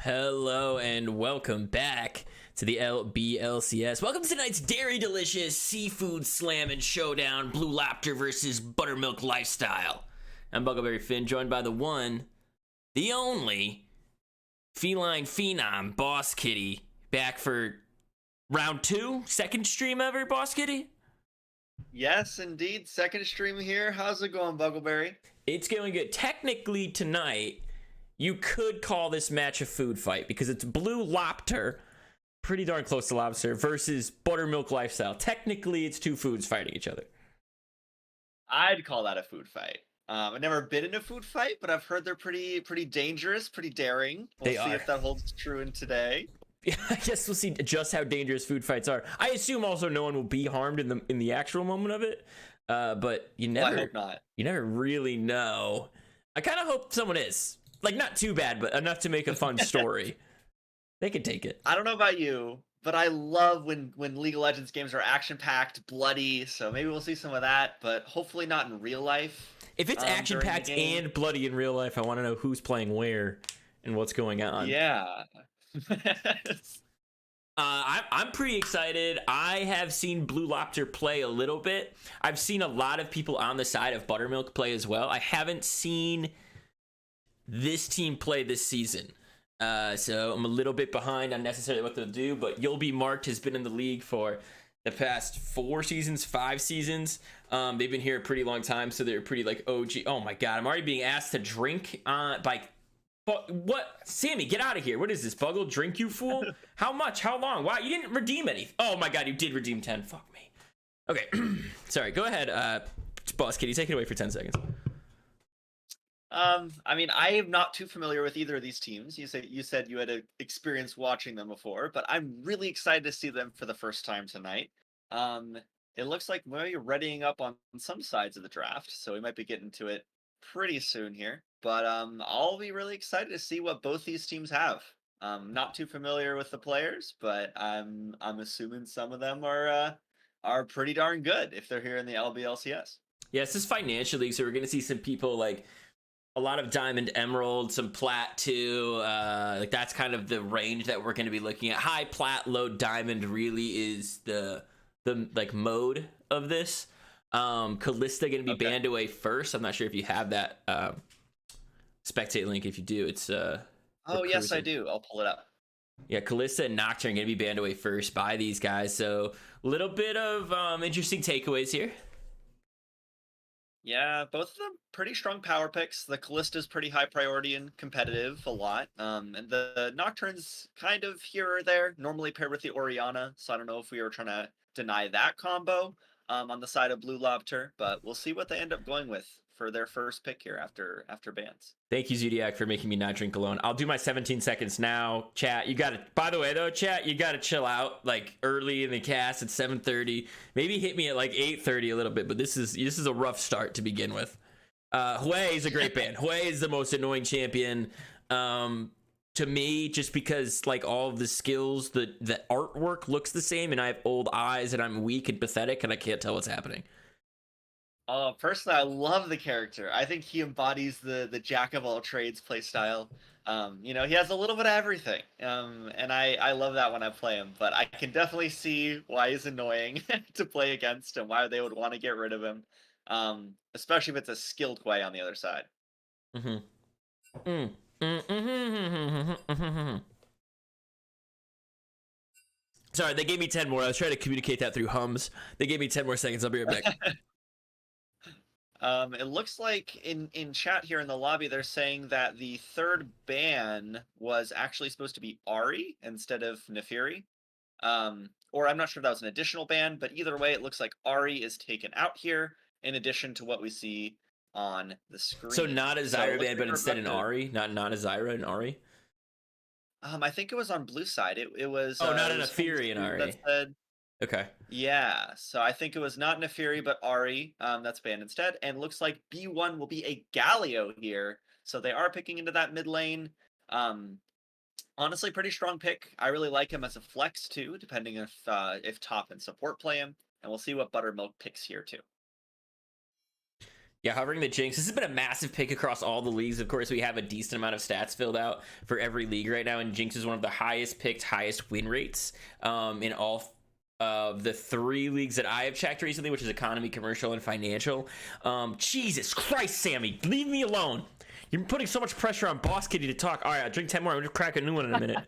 Hello and welcome back to the LBLCS. Welcome to tonight's Dairy Delicious Seafood Slam and Showdown Blue Lobter versus Buttermilk Lifestyle. I'm Buckleberry Finn, joined by the one, the only, feline phenom, Boss Kitty, back for round two, second stream ever, Boss Kitty? Yes, indeed. Second stream here. How's it going, Buckleberry? It's going good. Technically tonight, you could call this match a food fight because it's Blue Lobter, pretty darn close to Lobster, versus Buttermilk Lifestyle. Technically, it's two foods fighting each other. I'd call that a food fight. I've never been in a food fight, but I've heard they're pretty dangerous, pretty daring. We'll see if that holds true in today. Yeah, I guess we'll see just how dangerous food fights are. I assume also no one will be harmed in the actual moment of it, but you never, I hope not. You never really know. I kind of hope someone is. Like, not too bad, but enough to make a fun story. They can take it. I don't know about you, but I love when League of Legends games are action-packed, bloody, so maybe we'll see some of that, but hopefully not in real life. If it's action-packed and bloody in real life, I want to know who's playing where and what's going on. Yeah. I'm pretty excited. I have seen Blue Lobter play a little bit. I've seen a lot of people on the side of Buttermilk play as well. I haven't seen this team play this season. So I'm a little bit behind on necessarily what they'll do, but You'll Be Marked has been in the league for the past 5 seasons. They've been here a pretty long time, so they're pretty like OG. Oh my god, I'm already being asked to drink by what? Sammy, get out of here. What is this, Buggle? Drink, you fool? How much? How long? Wow, you didn't redeem anything. Oh my god, you did redeem 10. Fuck me. Okay, sorry, go ahead, Boss Kitty, take it away for 10 seconds. I mean, I am not too familiar with either of these teams. You said you had a experience watching them before, but I'm really excited to see them for the first time tonight. It looks like we're readying up on some sides of the draft, so we might be getting to it pretty soon here. But I'll be really excited to see what both these teams have. Not too familiar with the players, but I'm assuming some of them are pretty darn good if they're here in the LBLCS. Yeah, this is financial league, so we're gonna see some people like a lot of Diamond Emerald, some Plat too. Like that's kind of the range that we're going to be looking at. High Plat, low Diamond really is the like mode of this. Callista going to be banned away first. I'm not sure if you have that spectate link. If you do, it's oh yes, I do. I'll pull it up. Yeah, Callista and Nocturne going to be banned away first by these guys. So a little bit of interesting takeaways here. Yeah, both of them pretty strong power picks. The Callista's pretty high priority and competitive a lot. And the Nocturne's kind of here or there, normally paired with the Orianna. So I don't know if we were trying to deny that combo on the side of Blue Lobter, but we'll see what they end up going with for their first pick here after bans. Thank you, Zodiac, for making me not drink alone. I'll do my 17 seconds now. Chat, you got to, by the way, though, chat, you got to chill out like early in the cast at 7:30. Maybe hit me at like 8:30 a little bit, but this is a rough start to begin with. Hui is a great ban. Hui is the most annoying champion to me, just because like all of the skills, the artwork looks the same, and I have old eyes, and I'm weak and pathetic, and I can't tell what's happening. Personally, I love the character. I think he embodies the jack of all trades playstyle. He has a little bit of everything. And I love that when I play him. But I can definitely see why he's annoying to play against and why they would want to get rid of him. Especially if it's a skilled Hui on the other side. Sorry, they gave me 10 more. I was trying to communicate that through hums. They gave me 10 more seconds. I'll be right back. It looks like in chat here in the lobby, they're saying that the third ban was actually supposed to be Ahri instead of Naafiri. Or I'm not sure if that was an additional ban, but either way, it looks like Ahri is taken out here in addition to what we see on the screen. So not a Zyra ban, but instead an Ahri? Not a Zyra and Ahri? I think it was on blue side. It was... Oh, not an Naafiri and Ahri. That said, okay. Yeah, so I think it was not Naafiri, but Ahri that's banned instead. And looks like B1 will be a Galio here. So they are picking into that mid lane. Honestly, pretty strong pick. I really like him as a flex too, depending if top and support play him. And we'll see what Buttermilk picks here too. Yeah, hovering the Jinx. This has been a massive pick across all the leagues. Of course, we have a decent amount of stats filled out for every league right now, and Jinx is one of the highest picked, highest win rates in all of the 3 leagues that I have checked recently, which is economy, commercial, and financial. Jesus Christ, Sammy, leave me alone. You're putting so much pressure on Boss Kitty to talk. All right, I'll drink 10 more. I'm going to crack a new one in a minute.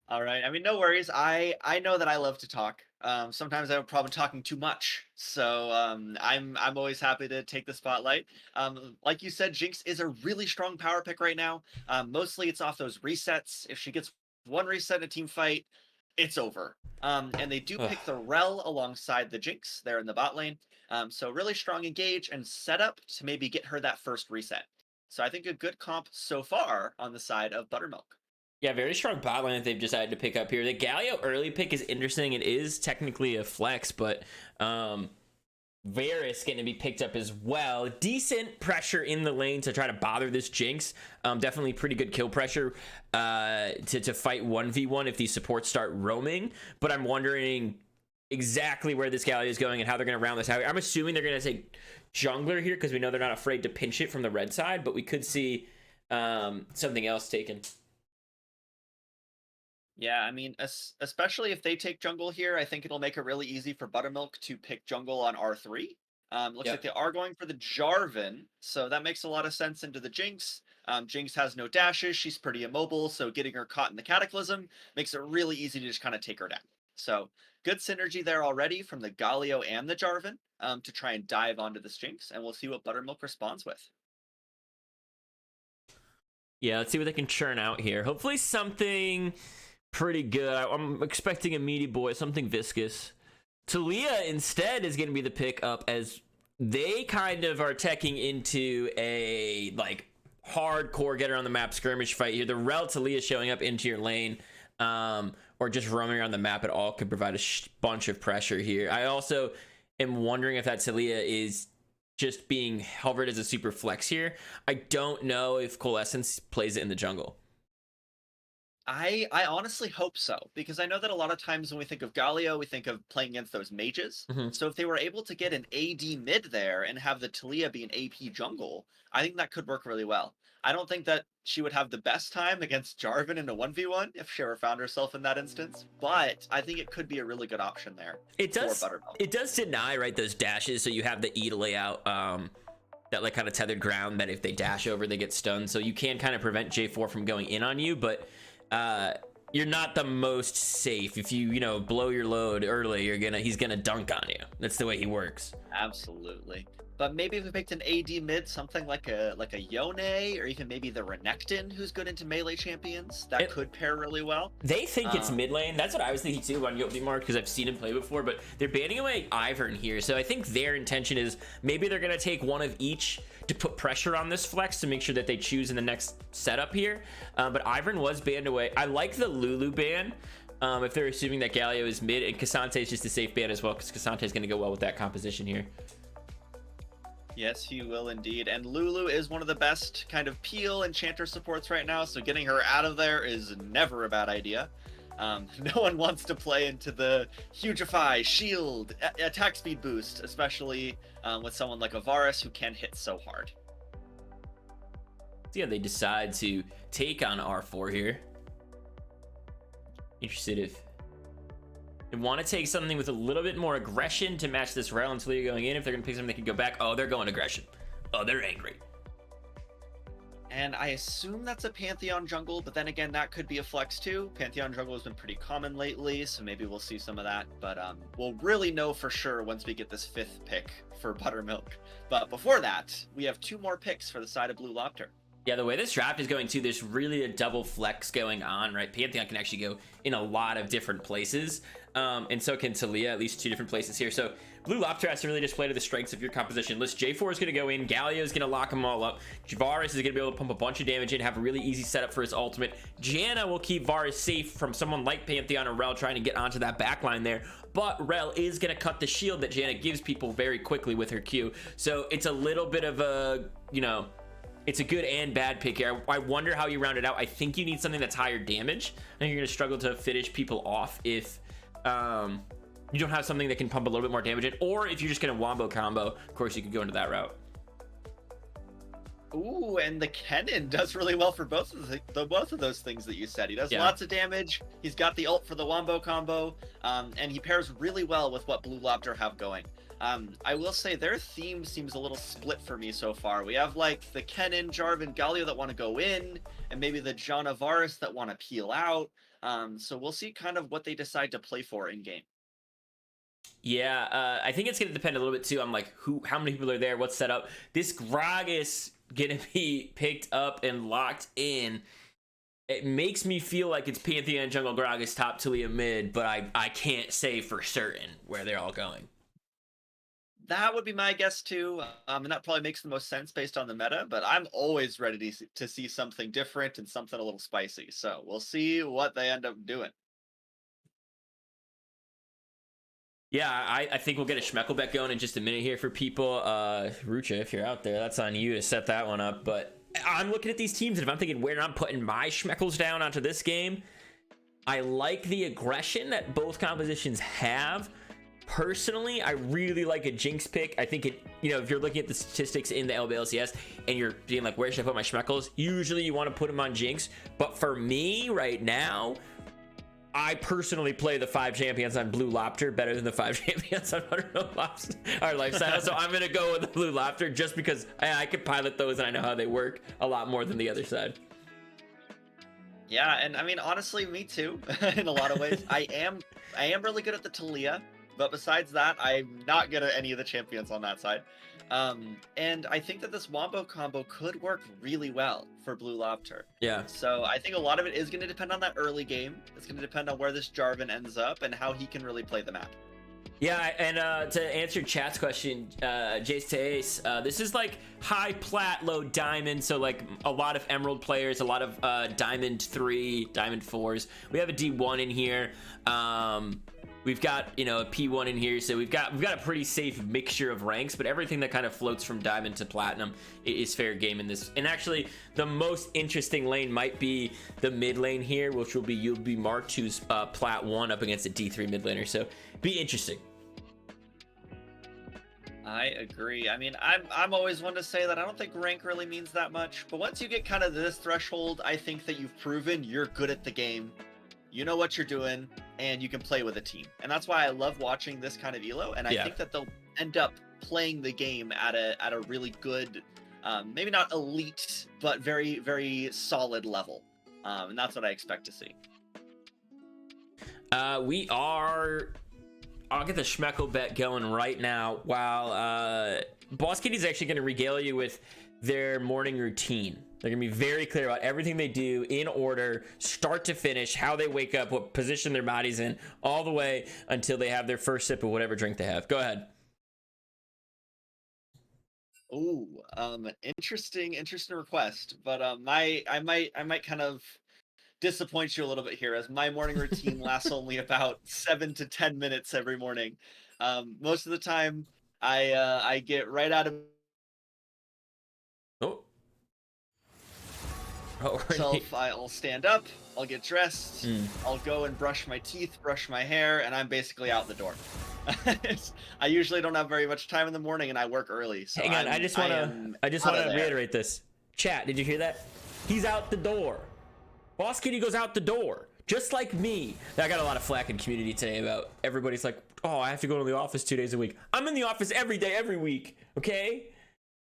All right. I mean, no worries. I know that I love to talk. Sometimes I have a problem talking too much, so I'm always happy to take the spotlight. Like you said, Jinx is a really strong power pick right now. Mostly it's off those resets. If she gets one reset in a team fight, it's over. And they do pick the Rel alongside the Jinx there in the bot lane. So really strong engage and setup to maybe get her that first reset. So I think a good comp so far on the side of Buttermilk. Yeah, very strong bot lane that they've decided to pick up here. The Galio early pick is interesting. It is technically a flex, but Varus getting to be picked up as well. Decent pressure in the lane to try to bother this Jinx. Definitely pretty good kill pressure to fight 1v1 if these supports start roaming. But I'm wondering exactly where this Galio is going and how they're going to round this out. I'm assuming they're going to take jungler here because we know they're not afraid to pinch it from the red side, but we could see something else taken. Yeah, I mean, especially if they take jungle here, I think it'll make it really easy for Buttermilk to pick jungle on R3. Looks like they are going for the Jarvan, so that makes a lot of sense into the Jinx. Jinx has no dashes, she's pretty immobile, so getting her caught in the Cataclysm makes it really easy to just kind of take her down. So good synergy there already from the Galio and the Jarvan to try and dive onto this Jinx, and we'll see what Buttermilk responds with. Yeah, let's see what they can churn out here. Hopefully something pretty good. I'm expecting a meaty boy, something viscous. Talia instead is going to be the pick up as they kind of are teching into a like hardcore get around the map skirmish fight here. The Rel Talia showing up into your lane or just roaming around the map at all could provide a bunch of pressure here. I also am wondering if that Talia is just being hovered as a super flex here. I don't know if Coalescence plays it in the jungle. I honestly hope so, because I know that a lot of times when we think of Galio, we think of playing against those mages. So if they were able to get an AD mid there and have the Talia be an AP jungle, I think that could work really well. I don't think that she would have the best time against Jarvan in a 1v1 if she ever found herself in that instance, but I think it could be a really good option there for Buttermilk. It does deny, right, those dashes, so you have the E to lay out that like kind of tethered ground that if they dash over, they get stunned. So you can kind of prevent J4 from going in on you, but you're not the most safe. If you blow your load early, he's gonna dunk on you. That's the way he works. Absolutely. But maybe if we picked an AD mid, something like a Yone, or even maybe the Renekton, who's good into melee champions, that could pair really well. They think it's mid lane. That's what I was thinking too on Yoti Mark, because I've seen him play before, but they're banning away Ivern here. So I think their intention is maybe they're gonna take one of each to put pressure on this flex to make sure that they choose in the next setup here. But Ivern was banned away. I like the Lulu ban. If they're assuming that Galio is mid, and Cassante is just a safe ban as well, because Cassante is going to go well with that composition here. Yes, he will indeed. And Lulu is one of the best kind of peel enchanter supports right now, so getting her out of there is never a bad idea. No one wants to play into the Hugify, shield, attack speed boost, especially with someone like a Varus who can hit so hard. So yeah, they decide to take on R4 here. Interested if they want to take something with a little bit more aggression to match this Rel until you're going in. If they're going to pick something, they can go back. Oh, they're going aggression. Oh, they're angry. And I assume that's a Pantheon jungle, but then again, that could be a flex too. Pantheon jungle has been pretty common lately, so maybe we'll see some of that. But we'll really know for sure once we get this 5th pick for Buttermilk. But before that, we have 2 more picks for the side of Blue Lobter. Yeah, the way this draft is going too, there's really a double flex going on, right? Pantheon can actually go in a lot of different places, and so can Talia, at least 2 different places here. So Blue Lobter has to really just play to the strengths of your composition list. J4 is going to go in, Galio is going to lock them all up, Varus is going to be able to pump a bunch of damage in, have a really easy setup for his ultimate. Janna will keep Varus safe from someone like Pantheon or Rel trying to get onto that backline there, but Rel is going to cut the shield that Janna gives people very quickly with her Q. So it's a little bit of a, it's a good and bad pick here. I wonder how you round it out. I think you need something that's higher damage. I think you're going to struggle to finish people off if you don't have something that can pump a little bit more damage in, or if you're just gonna wombo combo, of course you could go into that route. Ooh, and the Kennen does really well for both of those things that you said. He does lots of damage. He's got the ult for the wombo combo, and he pairs really well with what Blue Lobter have going. I will say their theme seems a little split for me so far. We have like the Kennen, Jarvan, Galio that want to go in, and maybe the Janavarus that want to peel out. So we'll see kind of what they decide to play for in game. Yeah, I think it's gonna depend a little bit too on like how many people are there, what's set up. This Gragas gonna be picked up and locked in. It makes me feel like it's Pantheon jungle, Gragas top, Taliyah mid, but I can't say for certain where they're all going. That would be my guess too, and that probably makes the most sense based on the meta, but I'm always ready to see something different and something a little spicy, so we'll see what they end up doing. Yeah, I think we'll get a Schmeckle bet going in just a minute here for people. Rucha, if you're out there, that's on you to set that one up, but I'm looking at these teams, and if I'm thinking where I'm putting my Schmeckles down onto this game, I like the aggression that both compositions have. Personally, I really like a Jinx pick. I think it, if you're looking at the statistics in the LBLCS and you're being like, where should I put my Schmeckles? Usually you want to put them on Jinx. But for me right now, I personally play the 5 champions on Blue Lobter better than the 5 champions on Buttermilk or Lifestyle. So I'm going to go with the Blue Lobter just because I can pilot those and I know how they work a lot more than the other side. Yeah, and I mean, honestly, me too, in a lot of ways. I am really good at the Taliyah. But besides that, I'm not good at any of the champions on that side. And I think that this wombo combo could work really well for Blue Lobter. Yeah. So I think a lot of it is going to depend on that early game. It's going to depend on where this Jarvan ends up and how he can really play the map. Yeah, and to answer chat's question, Jace to Ace, this is like high plat, low diamond, so like a lot of emerald players, a lot of diamond 3, diamond 4s. We have a D1 in here. We've got, a P1 in here, so we've got a pretty safe mixture of ranks, but everything that kind of floats from diamond to platinum is fair game in this. And actually, the most interesting lane might be the mid lane here, which will be UB Mark 2's plat 1 up against a D3 mid laner, so be interesting. I agree. I mean, I'm always one to say that I don't think rank really means that much, but once you get kind of this threshold, I think that you've proven you're good at the game. You know what you're doing, and you can play with a team. And that's why I love watching this kind of elo, and I think that they'll end up playing the game at a really good, maybe not elite, but very, very solid level. And that's what I expect to see. I'll get the Schmeckle bet going right now, while Boss Kitty's actually going to regale you with their morning routine. They're gonna be very clear about everything they do in order, start to finish, how they wake up, what position their body's in, all the way until they have their first sip of whatever drink they have. Go ahead. Ooh, interesting request, but I might kind of disappoint you a little bit here, as my morning routine lasts only about 7 to 10 minutes every morning. Most of the time, I get right out of I'll stand up, I'll get dressed, I'll go and brush my teeth, brush my hair, and I'm basically out the door. I usually don't have very much time in the morning, and I work early. So hang on, I just want to reiterate this. Chat, did you hear that? He's out the door. Boss Kitty goes out the door, just like me. I got a lot of flack in community today about everybody's like, oh, I have to go to the office 2 days a week. I'm in the office every day, every week. Okay.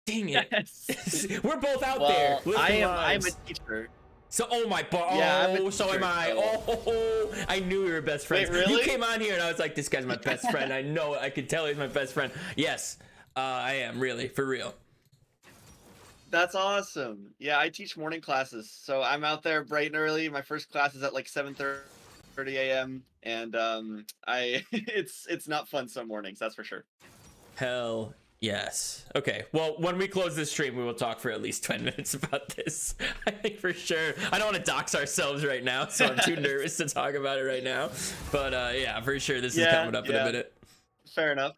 Dang it. Yes. We're both out there. I'm a teacher. So, am I. Oh, I knew we were best friends. Wait, really? You came on here and I was like, this guy's my best friend. I know it. I could tell he's my best friend. Yes, I am, really, for real. That's awesome. Yeah, I teach morning classes, so I'm out there bright and early. My first class is at like 7:30 a.m. and it's not fun some mornings, that's for sure. Hell yes. Okay, well, when we close this stream, we will talk for at least 10 minutes about this. I think for sure. I don't want to dox ourselves right now, so I'm too nervous to talk about it right now. But yeah, for sure, this is coming up in a minute. Fair enough.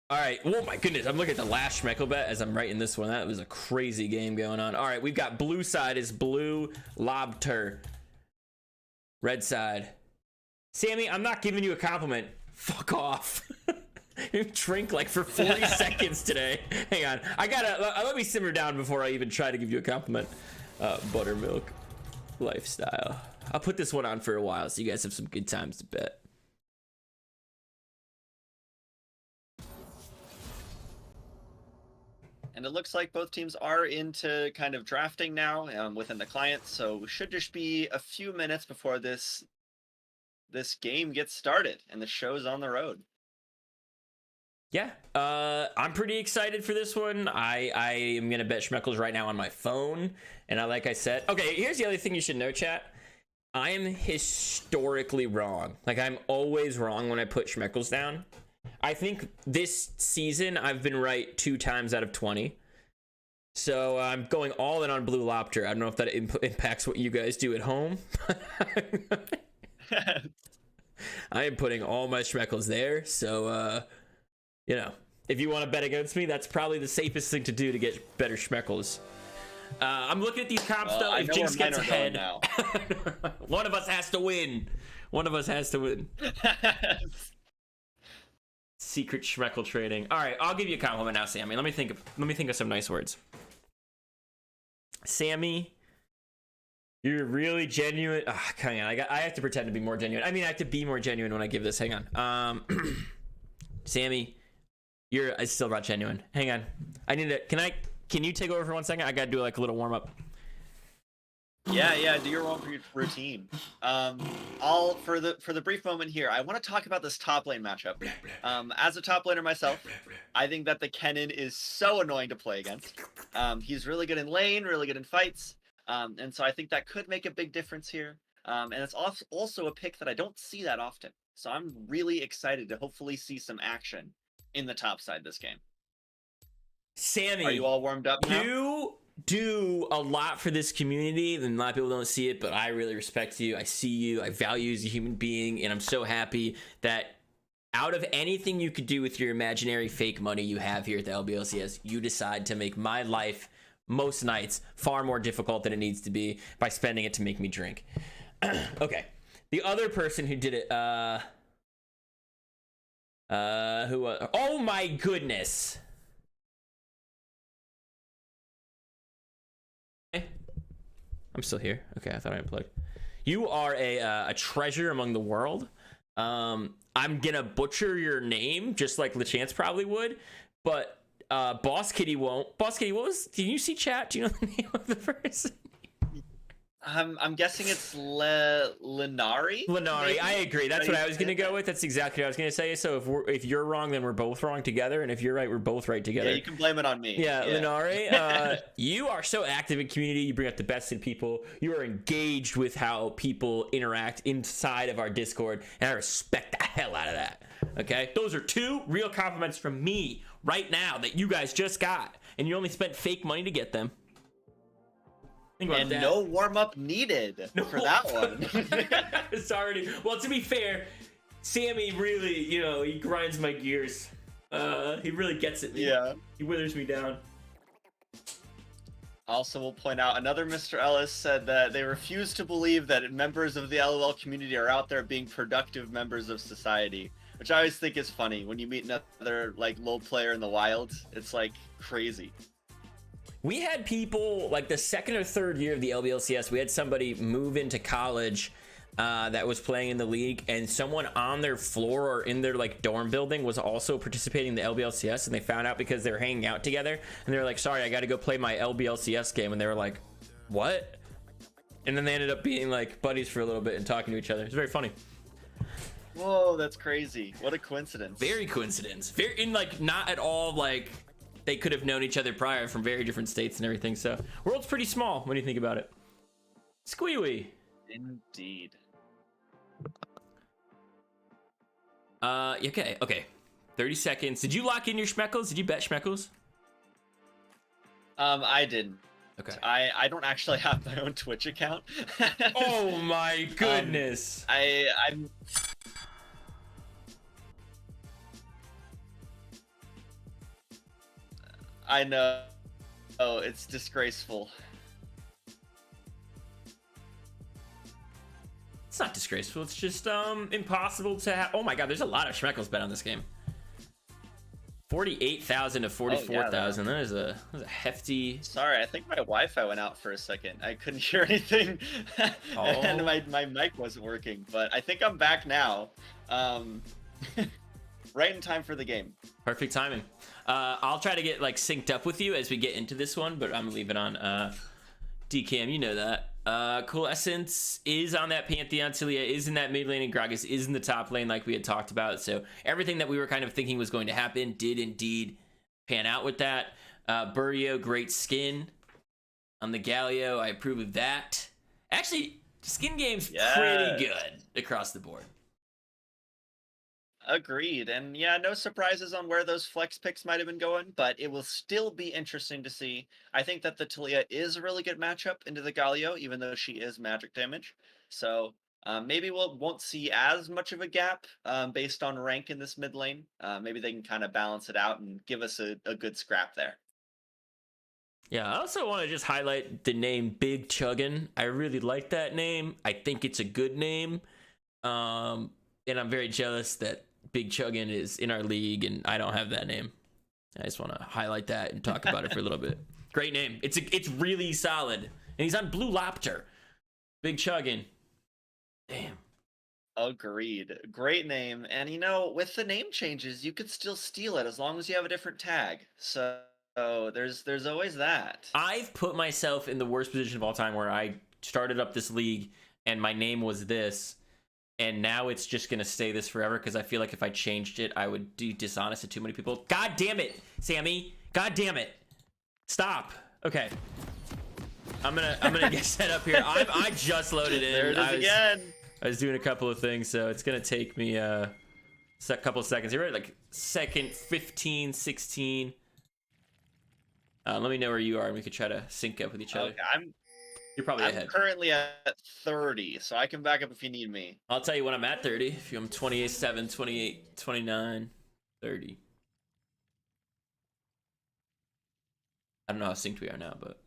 All right. Oh my goodness. I'm looking at the last Schmeckle bet as I'm writing this one. That was a crazy game going on. All right. We've got blue side is Blue Lobter. Red side, Sammy, I'm not giving you a compliment. Fuck off. You drink like for 40 seconds today. Hang on. Let me simmer down before I even try to give you a compliment. Buttermilk lifestyle. I'll put this one on for a while so you guys have some good times to bet. And it looks like both teams are into kind of drafting now within the client, so we should just be a few minutes before this game gets started and the show's on the road. Yeah, I'm pretty excited for this one. I am gonna bet Schmeckles right now on my phone, and like I said, okay. Here's the other thing you should know, chat. I am historically wrong. Like, I'm always wrong when I put Schmeckles down. I think this season I've been right 2 times out of 20. So I'm going all in on Blue Lobter. I don't know if that impacts what you guys do at home. I am putting all my Schmeckles there. So, you know, if you want to bet against me, that's probably the safest thing to do to get better Schmeckles. I'm looking at these comps, though. If Jinx gets ahead, now. One of us has to win. One of us has to win. Secret Schmeckle trading. All right, I'll give you a compliment now, Sammy. Let me think of some nice words. Sammy, you're really genuine. Oh, hang on, I have to pretend to be more genuine. I mean, I have to be more genuine when I give this. Hang on. Sammy, you're still not genuine. Hang on. I need to. Can you take over for 1 second? I gotta do like a little warm up. Yeah, do your own routine. For the brief moment here, I want to talk about this top lane matchup. As a top laner myself, I think that the Kennen is so annoying to play against. He's really good in lane, really good in fights, and so I think that could make a big difference here. And it's also a pick that I don't see that often. So I'm really excited to hopefully see some action in the top side this game. Sammy, are you all warmed up now? You do a lot for this community, and a lot of people don't see it, but I really respect you. I see you. I value you as a human being, and I'm so happy that out of anything you could do with your imaginary fake money you have here at the LBLCS, you decide to make my life most nights far more difficult than it needs to be by spending it to make me drink. Okay. The other person who did it, oh my goodness. I'm still here. Okay, I thought I unplugged. You are a treasure among the world. I'm gonna butcher your name, just like LeChance probably would, but Boss Kitty won't. Boss Kitty, did you see chat? Do you know the name of the person? I'm guessing it's Lenari. Lenari, I agree. That's what I was gonna go with. That's exactly what I was gonna say. So if you're wrong, then we're both wrong together, and if you're right, we're both right together. Yeah, you can blame it on me. Yeah. Lenari, you are so active in community. You bring up the best in people. You are engaged with how people interact inside of our Discord, and I respect the hell out of that. Okay, those are 2 real compliments from me right now that you guys just got, and you only spent fake money to get them. And no warm-up needed for that one. It's already... Well, to be fair, Sammy really, he grinds my gears. He really gets at me. Yeah. He withers me down. Also, we'll point out, another Mr. Ellis said that they refuse to believe that members of the LOL community are out there being productive members of society, which I always think is funny. When you meet another, LoL player in the wild, it's, crazy. We had people, the 2nd or 3rd year of the LBLCS, we had somebody move into college that was playing in the league, and someone on their floor or in their, dorm building was also participating in the LBLCS, and they found out because they were hanging out together, and they were like, sorry, I gotta go play my LBLCS game, and they were like, what? And then they ended up being, buddies for a little bit and talking to each other. It's very funny. Whoa, that's crazy. What a coincidence. Very coincidence. Not at all, they could have known each other prior from very different states and everything. So world's pretty small when you think about it. Squee-wee. Indeed. Okay. 30 seconds. Did you lock in your Schmeckles? Did you bet Schmeckles? I didn't. Okay. I don't actually have my own Twitch account. Oh my goodness. I'm I know. Oh, it's disgraceful. It's not disgraceful. It's just impossible to have. Oh my god, there's a lot of Schmeckles bet on this game. 48,000 to 44,000. That is a hefty. Sorry, I think my Wi-Fi went out for a second. I couldn't hear anything, and my mic wasn't working. But I think I'm back now. Right in time for the game. Perfect timing. I'll try to get like synced up with you as we get into this one, but I'm gonna leave it on DCam. You know that. Cool Essence is on that Pantheon. Tilia is in that mid lane, and Gragas is in the top lane, like we had talked about. So everything that we were kind of thinking was going to happen did indeed pan out with that. Burio, great skin on the Galio. I approve of that. Actually, skin game's pretty good across the board. Agreed. And yeah, no surprises on where those flex picks might have been going, but it will still be interesting to see. I think that the Talia is a really good matchup into the Galio, even though she is magic damage. So maybe won't see as much of a gap based on rank in this mid lane. Maybe they can kind of balance it out and give us a good scrap there. Yeah, I also want to just highlight the name Big Chuggin. I really like that name. I think it's a good name. And I'm very jealous that Big Chuggin is in our league and I don't have that name. I just want to highlight that and talk about it for a little bit. Great name. It's really solid. And he's on Blue Lobter. Big Chuggin. Damn. Agreed. Great name. And you know, with the name changes, you could still steal it as long as you have a different tag. So there's always that. I've put myself in the worst position of all time where I started up this league and my name was this. And now it's just going to stay this forever because I feel like if I changed it, I would be dishonest to too many people. God damn it, Sammy. God damn it. Stop. Okay. I'm gonna get set up here. I just loaded in. There it is again. I was doing a couple of things, so it's going to take me a couple of seconds. You're right, like second 15, 16. Let me know where you are and we could try to sync up with each other. Okay, You're probably ahead. I'm currently at 30, so I can back up if you need me. I'll tell you when I'm at 30. If I'm 28, 7, 28, 29, 30. I don't know how synced we are now, but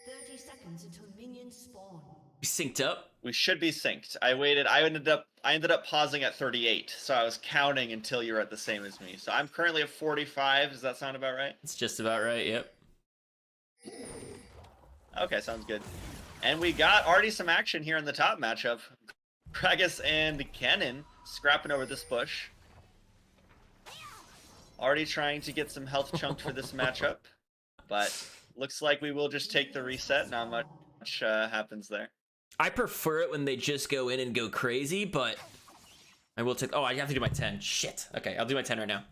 30 seconds until minions spawn. We synced up. We should be synced. I waited. I ended up pausing at 38, so I was counting until you're at the same as me. So I'm currently at 45. Does that sound about right? It's just about right. Yep. Okay, sounds good. And we got already some action here in the top matchup. Gragas and Cannon scrapping over this bush. Already trying to get some health chunked for this matchup. But looks like we will just take the reset. Not much happens there. I prefer it when they just go in and go crazy, but I will take... Oh, I have to do my 10. Shit. Okay, I'll do my 10 right now.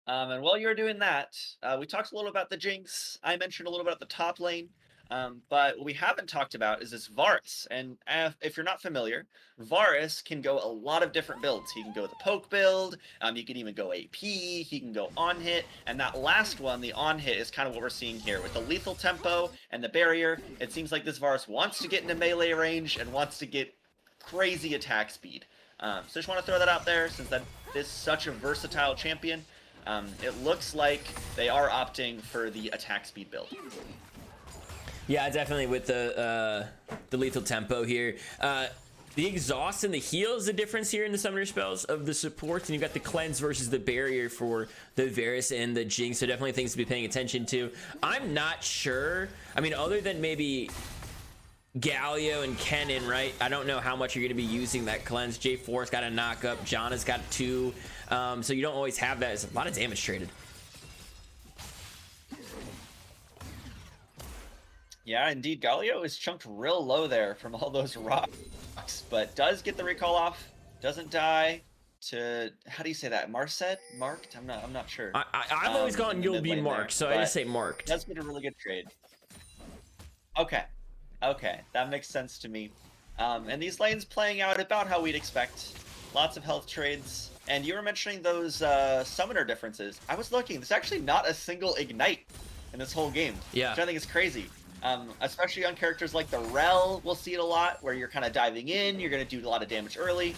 And while you're doing that, we talked a little about the Jinx. I mentioned a little bit about the top lane. But what we haven't talked about is this Varus. And if you're not familiar, Varus can go a lot of different builds. He can go the poke build. He can even go AP. He can go on hit. And that last one, the on hit, is kind of what we're seeing here. With the lethal tempo and the barrier, it seems like this Varus wants to get into melee range and wants to get crazy attack speed. So just want to throw that out there since that is such a versatile champion. It looks like they are opting for the attack speed build. Yeah, definitely with the lethal tempo here. The exhaust and the heal is the difference here in the summoner spells of the supports, and you've got the cleanse versus the barrier for the Varus and the Jinx, so definitely things to be paying attention to. I'm not sure. I mean, other than maybe Galio and Kennen, right? I don't know how much you're going to be using that cleanse. J4's got a knock-up. Janna's got 2. So you don't always have that. It's a lot of damage traded. Yeah, indeed. Galio is chunked real low there from all those rocks, but does get the recall off. Doesn't die to, how do you say that? Marset? Marked? I'm not sure. I've always gone you'll be marked, so I just say marked. That's been a really good trade. Okay. Okay, that makes sense to me. And these lanes playing out about how we'd expect. Lots of health trades. And you were mentioning those summoner differences. I was looking. There's actually not a single ignite in this whole game. Yeah. Which I think is crazy. Especially on characters like the Rel, we'll see it a lot, where you're kind of diving in, you're going to do a lot of damage early.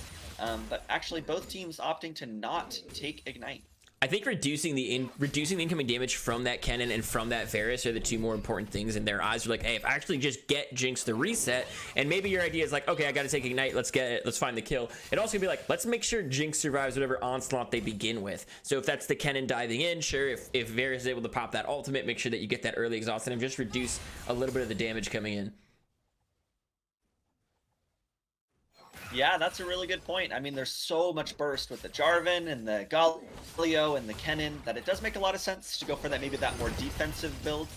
But actually, both teams opting to not take ignite. I think reducing the incoming damage from that Kennen and from that Varus are the two more important things in their eyes. Are like, hey, if I actually just get Jinx the reset, and maybe your idea is like, okay, I got to take Ignite, let's get it, let's find the kill. It also gonna be like, let's make sure Jinx survives whatever onslaught they begin with. So if that's the Kennen diving in, sure. If Varus is able to pop that ultimate, make sure that you get that early exhaust and just reduce a little bit of the damage coming in. Yeah, that's a really good point. I mean, there's so much burst with the Jarvan and the Galio and the Kennen that it does make a lot of sense to go for that, maybe that more defensive build.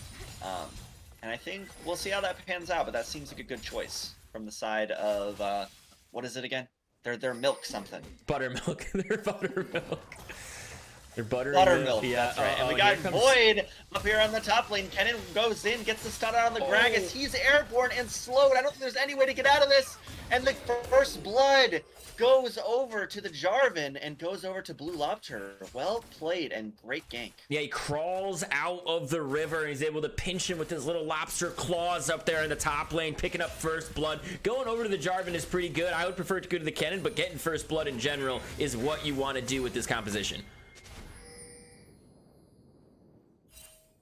And I think we'll see how that pans out, but that seems like a good choice from the side of, what is it again? They're milk something. Buttermilk. They're Buttermilk. They're Buttermilk, yeah. that's right. And we got Void up here on the top lane. Kennen goes in, gets the stun out on the Gragas. He's airborne and slowed. I don't think there's any way to get out of this. And the first blood goes over to the Jarvan and goes over to Blue Lobter. Well played and great gank. Yeah, he crawls out of the river and he's able to pinch him with his little lobster claws up there in the top lane, picking up first blood. Going over to the Jarvan is pretty good. I would prefer to go to the Kennen, but getting first blood in general is what you want to do with this composition.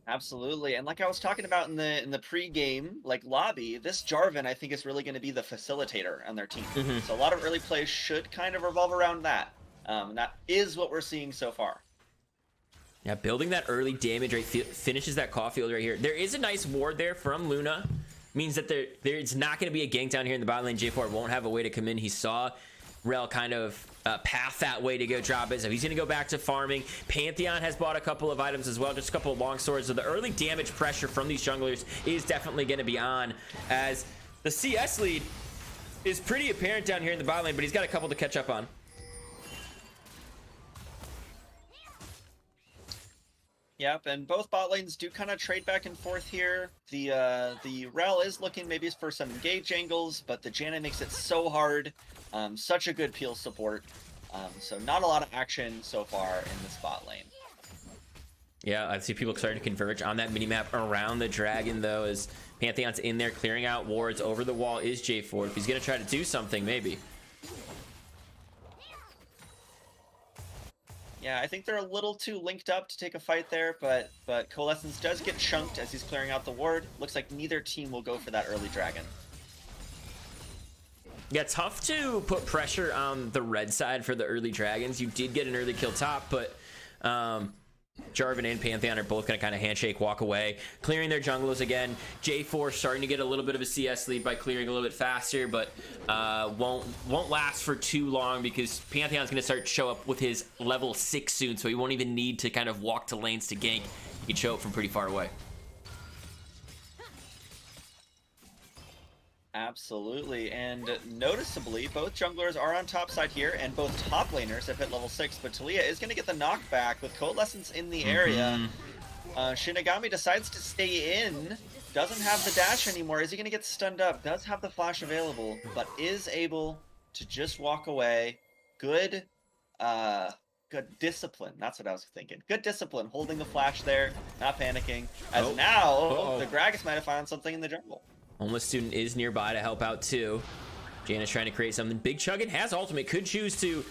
Absolutely, and like I was talking about in the pre-game like lobby, this Jarvan I think is really going to be the facilitator on their team. So a lot of early plays should kind of revolve around that. And that is what we're seeing so far. Yeah, building that early damage rate finishes that Caulfield right here. There is a nice ward there from Luna. Means that there's not going to be a gank down here in the bot lane. J4 won't have a way to come in. He saw Rel kind of path that way to go drop it, so he's gonna go back to farming. Pantheon has bought a couple of items as well, just a couple of long swords, so the early damage pressure from these junglers is definitely gonna be on, as the CS lead is pretty apparent down here in the bot lane, but he's got a couple to catch up on. Yep, and both bot lanes do kind of trade back and forth here. The Rel is looking maybe for some engage angles, but the Janna makes it so hard. Such a good peel support. So not a lot of action so far in this bot lane. Yeah, I see people starting to converge on that minimap around the dragon, though, as Pantheon's in there clearing out wards. Over the wall is J4. If he's going to try to do something, maybe. Yeah, I think they're a little too linked up to take a fight there, but Coalescence does get chunked as he's clearing out the ward. Looks like neither team will go for that early dragon. Yeah, tough to put pressure on the red side for the early dragons. You did get an early kill top, but Jarvan and Pantheon are both going to kind of handshake, walk away, clearing their junglers again. J4 starting to get a little bit of a CS lead by clearing a little bit faster, but won't last for too long because Pantheon's going to start to show up with his level 6 soon, so he won't even need to kind of walk to lanes to gank. He can show up from pretty far away. Absolutely, and noticeably, both junglers are on top side here, and both top laners have hit level 6, but Talia is going to get the knockback with Coalescence in the area. Shinigami decides to stay in, doesn't have the dash anymore. Is he going to get stunned up? Does have the flash available, but is able to just walk away. Good discipline. That's what I was thinking. Good discipline, holding the flash there, not panicking, as the Gragas might have found something in the jungle. Homeless Student is nearby to help out too. Janna's trying to create something. Big Chuggin has ultimate. Could choose to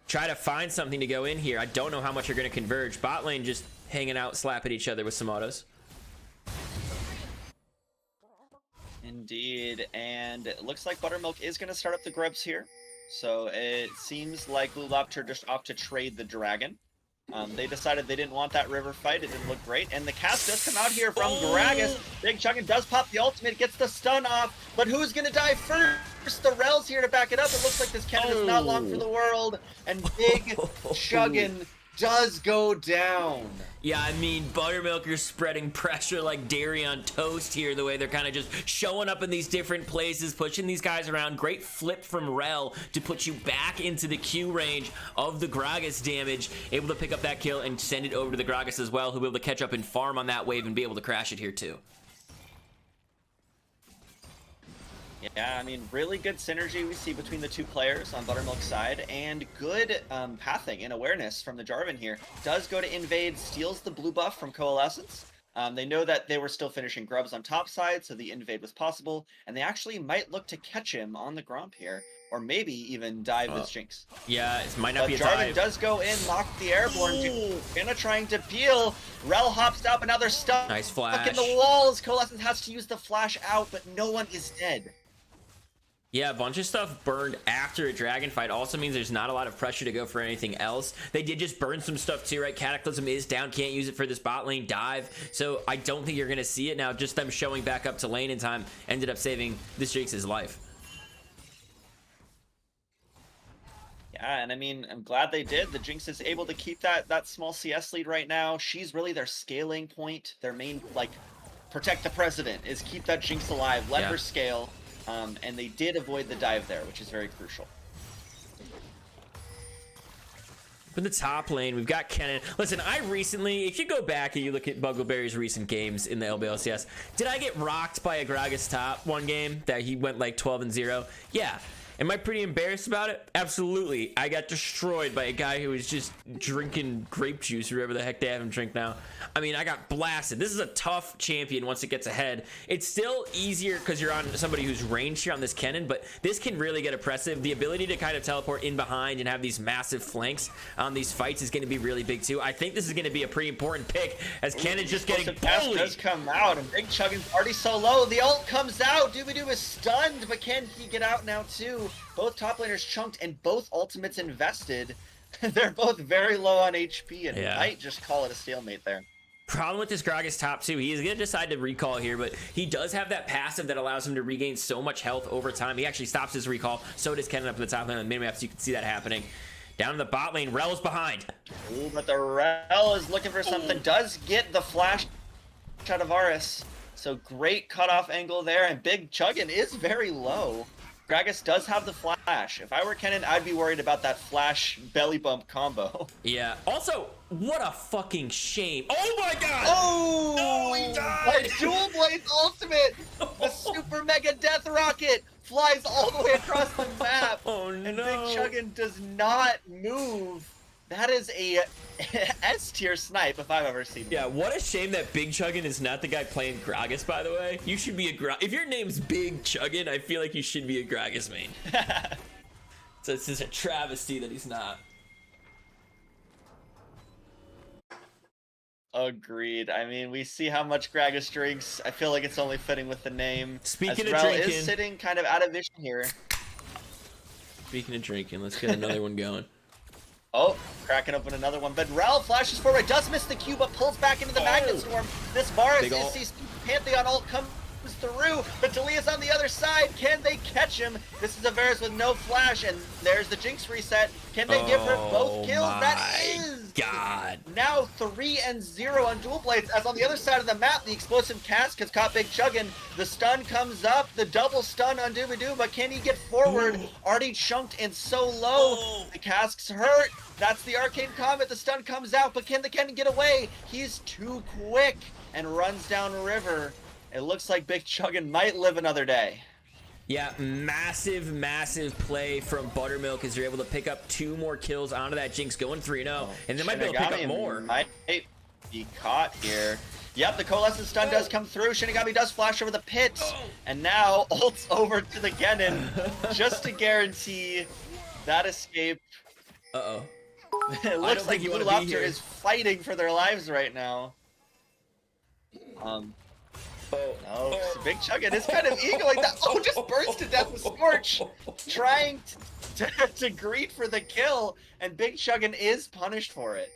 try to find something to go in here. I don't know how much are going to converge. Bot lane just hanging out, slapping each other with some autos. Indeed, and it looks like Buttermilk is going to start up the grubs here. So it seems like Blue Lobter just opt to trade the dragon. They decided they didn't want that river fight. It didn't look great. And the cast does come out here from Gragas. Big Chuggin does pop the ultimate, gets the stun off. But who's going to die first? The Rel's here to back it up. It looks like this Kennen is not long for the world. And Big Chuggin does go down. Yeah, I mean, Buttermilk are spreading pressure like dairy on toast here, the way they're kind of just showing up in these different places, pushing these guys around. Great flip from Rel to put you back into the Q range of the Gragas damage. Able to pick up that kill and send it over to the Gragas as well, who'll be able to catch up and farm on that wave and be able to crash it here too. Yeah, I mean, really good synergy we see between the two players on Buttermilk's side, and good pathing and awareness from the Jarvan here. Does go to invade, steals the blue buff from Coalescence. They know that they were still finishing grubs on top side, so the invade was possible, and they actually might look to catch him on the Gromp here, or maybe even dive this Jinx. Yeah, it might not But be a Jarvan dive. does go in, knock the airborne. Kinda trying to peel. Rel hops up, and now they're stuck. Nice Stuck in the flash. walls. Coalescence has to use the flash out, but no one is dead. Yeah, a bunch of stuff burned after a dragon fight also means there's not a lot of pressure to go for anything else. They did just burn some stuff too, right? Cataclysm is down, can't use it for this bot lane dive, so I don't think you're gonna see it now. Just them showing back up to lane in time ended up saving this Jinx's life. Yeah, and I mean, I'm glad they did. The Jinx is able to keep that small CS lead right now. She's really their scaling point. Their main, like, protect the president is keep that Jinx alive, let her scale. And they did avoid the dive there, which is very crucial. In the top lane, we've got Kennen. Listen, I recently, if you go back and you look at Buggleberry's recent games in the LBLCS, did I get rocked by a Gragas top one game that he went like 12-0? Yeah. Am I pretty embarrassed about it? Absolutely. I got destroyed by a guy who was just drinking grape juice or whatever the heck they have him drink now. I mean, I got blasted. This is a tough champion once it gets ahead. It's still easier because you're on somebody who's ranged here on this Kennen, but this can really get oppressive. The ability to kind of teleport in behind and have these massive flanks on these fights is going to be really big too. I think this is going to be a pretty important pick as Kennen's just getting bullied. Does come out, and Big Chuggin's already so low. The ult comes out. Doobie-Doo is stunned, but can he get out now too? Both top laners chunked and both ultimates invested. They're both very low on HP and might just call it a stalemate there. Problem with this Gragas top 2, he is going to decide to recall here, but he does have that passive that allows him to regain so much health over time. He actually stops his recall. So does Kennen up at the top lane on the mid-map, so you can see that happening. Down in the bot lane, Rel's behind. Ooh, but the Rel is looking for something. Does get the flash out of Varus. So great cutoff angle there, and Big Chuggin is very low. Gragas does have the flash. If I were Kennen, I'd be worried about that flash belly bump combo. Yeah. Also, what a fucking shame. Oh my god! Oh! No, he died! Dual Blade's ultimate! The super mega death rocket flies all the way across the map. Oh no! And Big Chuggin does not move. That is a S-tier snipe if I've ever seen one. Yeah, what a shame that Big Chuggin is not the guy playing Gragas, by the way. You should be a if your name's Big Chuggin, I feel like you should be a Gragas main. So it's just a travesty that he's not. Agreed. I mean, we see how much Gragas drinks. I feel like it's only fitting with the name. Speaking of Rel drinking, is sitting kind of out of vision here. Speaking of drinking, let's get another one going. Oh, cracking open another one. But Rel flashes forward, does miss the Q, but pulls back into the Magnet Swarm. This Varus is sees Pantheon ult comes through, but Talia's on the other side. Can they catch him? This is a Varus with no flash, and there's the Jinx reset. Can they give her both kills? That is God. Now 3-0 on Dual Blades, as on the other side of the map, the explosive cask has caught Big Chuggin. The stun comes up, the double stun on Doobie-Doo, but can he get forward? Already chunked and so low. The cask's hurt. That's the arcane comet. The stun comes out, but can the Kennen get away? He's too quick and runs down river. It looks like Big Chuggin might live another day. Yeah, massive, massive play from Buttermilk as you're able to pick up 2 more kills onto that Jinx, going 3-0. And they might be able to pick up more. Might be caught here. Yep, the Coalescence stun does come through. Shinigami does flash over the pit. And now ults over to the Kennen just to guarantee that escape. Uh-oh. It looks like Lobter is fighting for their lives right now. No, Big Chuggin is kind of eagling that. Oh, just burst to death with Scorch, trying to greet for the kill, and Big Chuggin is punished for it.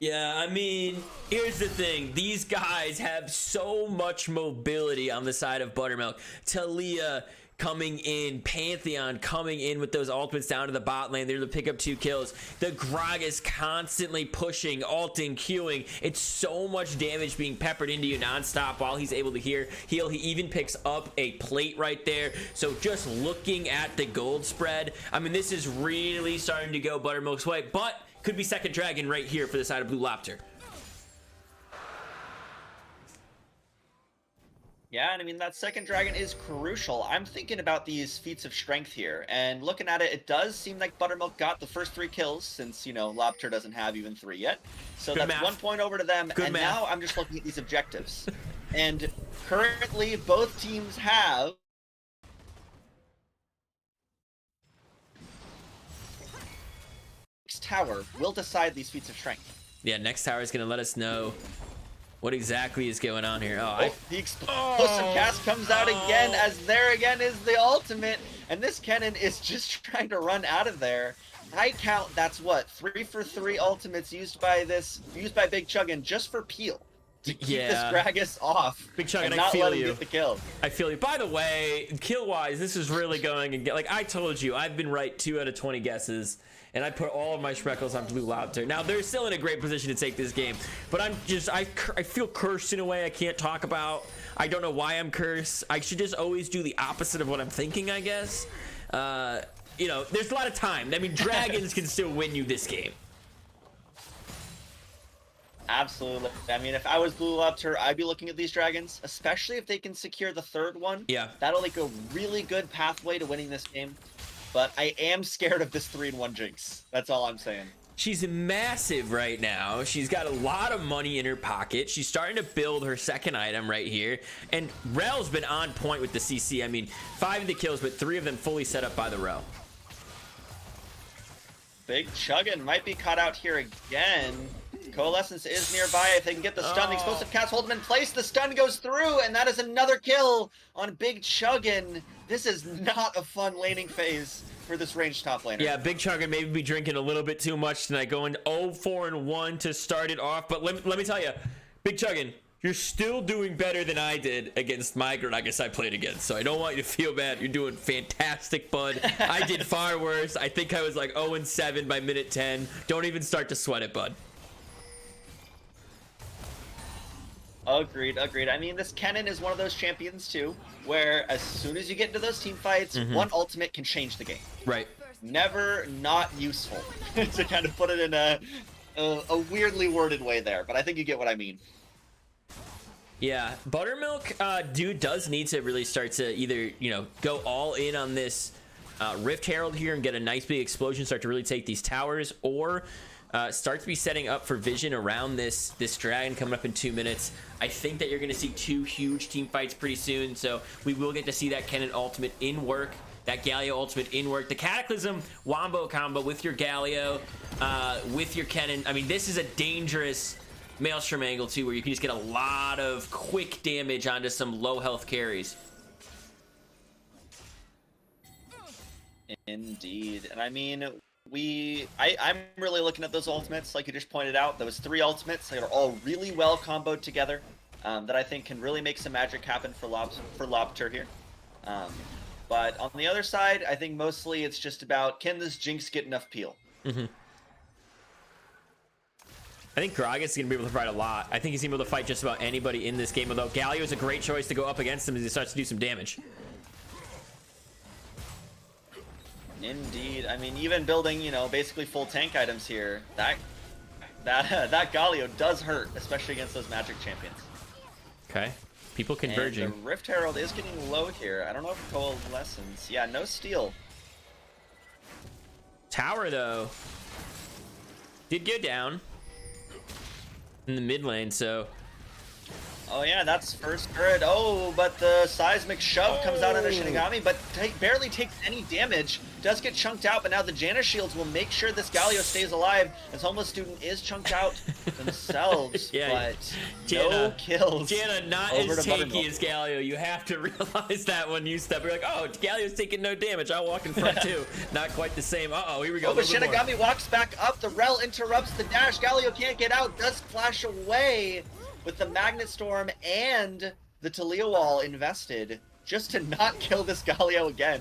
Yeah, I mean, here's the thing. These guys have so much mobility on the side of Buttermilk. Talia coming in, Pantheon coming in with those ultimates down to the bot lane. They're to pick up 2 kills. The Gragas constantly pushing, ulting, queuing. It's so much damage being peppered into you nonstop while he's able to heal. He even picks up a plate right there. So just looking at the gold spread, I mean, this is really starting to go Buttermilk's way, but could be second dragon right here for the side of Blue Lobter. Yeah, and I mean, that second dragon is crucial. I'm thinking about these feats of strength here, and looking at it, it does seem like Buttermilk got the first 3 kills, since, you know, Lobter doesn't have even 3 yet. So Good that's math. 1 point over to them, and now I'm just looking at these objectives. And currently, both teams have tower will decide these feats of strength. Yeah, next tower is going to let us know what exactly is going on here. The explosive cast comes out again, as there again is the ultimate, and this Kennen is just trying to run out of there. I count that's what 3 for 3 ultimates used by Big Chuggin just for Peel to keep this Gragas off. Big Chuggin, and not let him get the kill. I feel you. By the way, kill wise, this is really going and like I told you, I've been right 2 out of 20 guesses. And I put all of my Spreckles on Blue Lobter. Now, they're still in a great position to take this game. But I feel cursed in a way I can't talk about. I don't know why I'm cursed. I should just always do the opposite of what I'm thinking, I guess. You know, there's a lot of time. I mean, dragons can still win you this game. Absolutely. I mean, if I was Blue Lobter, I'd be looking at these dragons, especially if they can secure the 3rd one. Yeah. That'll like a really good pathway to winning this game. But I am scared of this 3-in-1 Jinx. That's all I'm saying. She's massive right now. She's got a lot of money in her pocket. She's starting to build her 2nd item right here. And Rel's been on point with the CC. I mean, 5 of the kills, but 3 of them fully set up by the Rel. Big Chuggin might be caught out here again. Coalescence is nearby. If they can get the stun, the explosive cast hold him in place. The stun goes through, and that is another kill on Big Chuggin. This is not a fun laning phase for this ranged top laner. Yeah, Big Chuggin maybe be drinking a little bit too much tonight, going 0-4-1 to start it off. But let me tell you, Big Chuggin, you're still doing better than I did against my Gragas I played against. So I don't want you to feel bad. You're doing fantastic, bud. I did far worse. I think I was like 0-7 by minute 10. Don't even start to sweat it, bud. Agreed. I mean, this Kennen is one of those champions, too, where as soon as you get into those team fights, one ultimate can change the game. Right. Never not useful, to kind of put it in a weirdly worded way there, but I think you get what I mean. Yeah, Buttermilk, dude, does need to really start to either, you know, go all in on this Rift Herald here and get a nice big explosion, start to really take these towers, or start to be setting up for vision around this dragon coming up in 2 minutes. I think that you're going to see 2 huge team fights pretty soon, so we will get to see that Kennen ultimate in work, that Galio ultimate in work. The Cataclysm Wombo combo with your Galio, with your Kennen. I mean, this is a dangerous Maelstrom angle too, where you can just get a lot of quick damage onto some low health carries. Indeed. And I mean, I'm really looking at those ultimates, like you just pointed out. Those 3 ultimates, they are all really well comboed together, that I think can really make some magic happen for Lobter here. But on the other side, I think mostly it's just about, can this Jinx get enough peel? I think Gragas is going to be able to provide a lot. I think he's going to be able to fight just about anybody in this game, although Galio is a great choice to go up against him as he starts to do some damage. Indeed. I mean, even building, you know, basically full tank items here, that Galio does hurt, especially against those magic champions. Okay. People converging. And the Rift Herald is getting low here. I don't know if Coalescence. Yeah, no steal. Tower, though, did go down in the mid lane, so... Oh yeah, that's first grid. Oh, but the seismic shove comes out into Shinigami, but barely takes any damage. Does get chunked out, but now the Janna shields will make sure this Galio stays alive, as Homeless Student is chunked out themselves, but Janna, no kills. Janna not as tanky as Galio. You have to realize that when you step. You're like, oh, Galio's taking no damage. I'll walk in front too. Not quite the same. Uh-oh, here we go. Oh, but Shinigami walks back up. The Rel interrupts the dash. Galio can't get out. Does flash away with the Magnet Storm and the Talia Wall invested just to not kill this Galio again.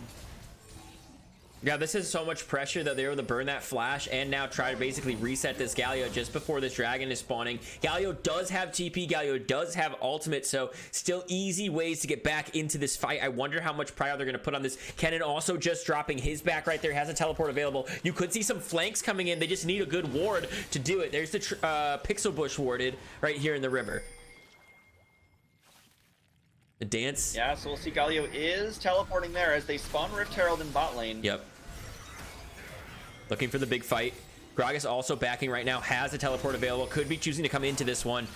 Yeah, this is so much pressure that they're able to burn that flash and now try to basically reset this Galio just before this dragon is spawning. Galio does have TP, Galio does have ultimate, so still easy ways to get back into this fight. I wonder how much prior they're going to put on this. Kennen also just dropping his back right there, has a teleport available. You could see some flanks coming in. They just need a good ward to do it. There's the Pixel Bush warded right here in the river. The dance. Yeah, so we'll see Galio is teleporting there as they spawn Rift Herald in bot lane. Yep. Looking for the big fight. Gragas also backing right now, has a teleport available, could be choosing to come into this one.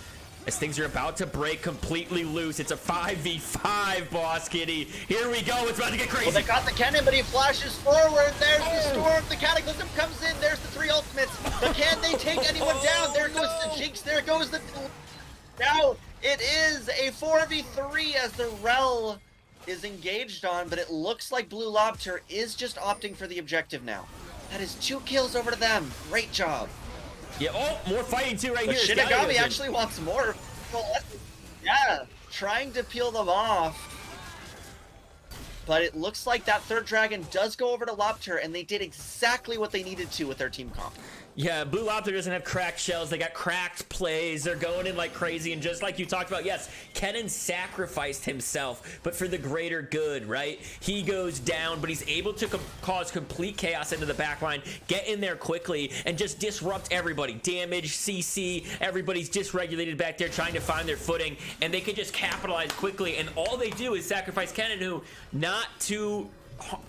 as things are about to break completely loose. It's a 5v5, Boss Kitty. Here we go. It's about to get crazy. Well, they got the cannon, but he flashes forward. There's the storm. The cataclysm comes in. There's the 3 ultimates. But can they take anyone down? There goes the Jinx. There goes the... Now, it is a 4v3 as the Rel is engaged on, but it looks like Blue Lobter is just opting for the objective now. That is 2 kills over to them. Great job. Yeah, oh, more fighting too right But here. Shinigami actually wants more. Yeah, trying to peel them off. But it looks like that 3rd dragon does go over to Lobter, and they did exactly what they needed to with their team comp. Yeah, Blue Lobter doesn't have cracked shells. They got cracked plays. They're going in like crazy. And just like you talked about, yes, Kennen sacrificed himself, but for the greater good, right? He goes down, but he's able to cause complete chaos into the backline, get in there quickly, and just disrupt everybody. Damage, CC, everybody's dysregulated back there trying to find their footing, and they can just capitalize quickly. And all they do is sacrifice Kennen, who, not to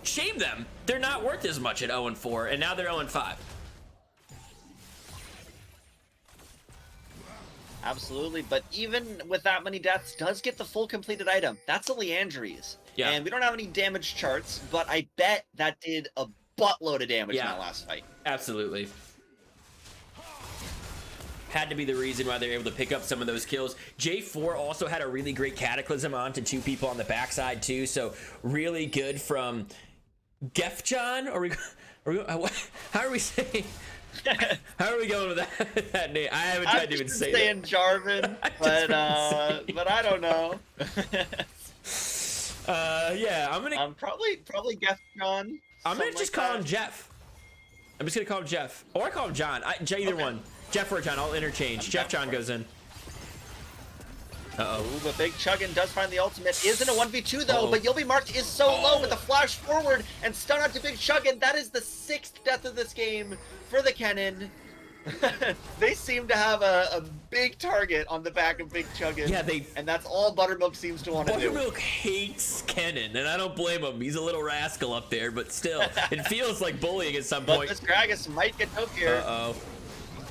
shame them, they're not worth as much at 0-4, and now they're 0-5. Absolutely, but even with that many deaths, does get the full completed item. That's a Leandries. Yeah. And we don't have any damage charts, but I bet that did a buttload of damage in that last fight. Absolutely. Had to be the reason why they were able to pick up some of those kills. J4 also had a really great cataclysm onto 2 people on the backside too, so really good from Gefjon. How are we saying? How are we going with that name? I haven't tried to even say it. I'm saying Jarvan, but I don't know. Yeah, I'm gonna. Probably Gefjon. I'm gonna just call him Jeff. I'm just gonna call him Jeff, or I call him John. Either one. Jeff or John. I'll interchange. Jeff John goes in. Uh-oh. Ooh, but Big Chuggin does find the ultimate. Isn't a 1v2 though, but You'll Be Marked is so low with the flash forward and stun out to Big Chuggin. That is the 6th death of this game for the Kennen. They seem to have a big target on the back of Big Chuggin. Yeah, and that's all Buttermilk seems to want to do. Buttermilk hates Kennen, and I don't blame him. He's a little rascal up there, but still, it feels like bullying at some point. But this Gragas might get took here. Uh-oh.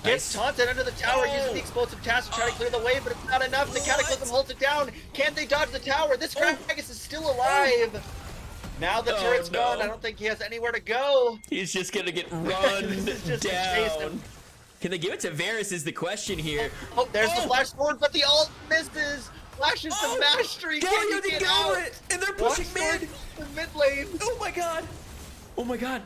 Gets taunted under the tower using the explosive task to try to clear the way, but it's not enough. The Cataclysm holds it down. Can they dodge the tower? This Gragas is still alive. Now the turret's gone. I don't think he has anywhere to go. He's just gonna get run down. Can they give it to Varus is the question here. Oh, there's the flash forward, but the ult misses. Flashes the mastery. Galio didn't go it, and they're pushing mid. The mid lane. Oh my god. Oh my god.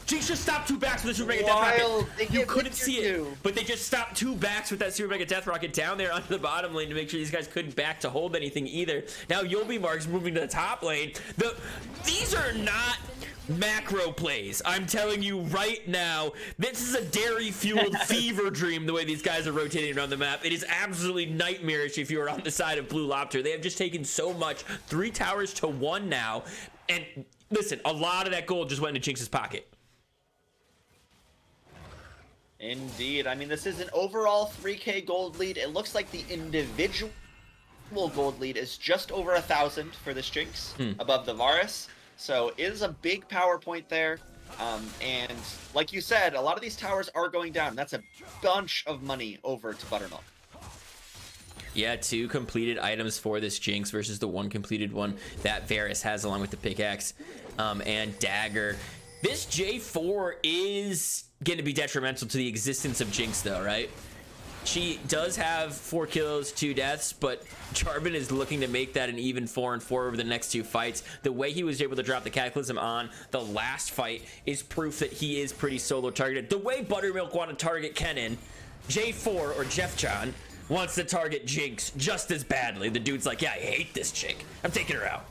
Jinx just stopped 2 backs with the Super Mega Death Rocket. You couldn't see it, but they just stopped 2 backs with that Super Mega Death Rocket down there onto the bottom lane to make sure these guys couldn't back to hold anything either. Now You'll Be Mark's moving to the top lane. These are not macro plays. I'm telling you right now, this is a dairy-fueled fever dream the way these guys are rotating around the map. It is absolutely nightmarish if you are on the side of Blue Lobter. They have just taken so much. 3 towers to 1 now. And listen, a lot of that gold just went into Jinx's pocket. Indeed. I mean, this is an overall 3K gold lead. It looks like the individual gold lead is just over 1,000 for this Jinx, above the Varus. So it is a big power point there. And like you said, a lot of these towers are going down. That's a bunch of money over to Buttermilk. Yeah, 2 completed items for this Jinx versus the 1 completed one that Varus has along with the pickaxe and dagger. This J4 is going to be detrimental to the existence of Jinx, though, right? She does have 4 kills, 2 deaths, but Jarvan is looking to make that an even 4-4 over the next 2 fights. The way he was able to drop the Cataclysm on the last fight is proof that he is pretty solo targeted. The way Buttermilk want to target Kennen, J4 or Jeff John wants to target Jinx just as badly. The dude's like, yeah, I hate this chick. I'm taking her out.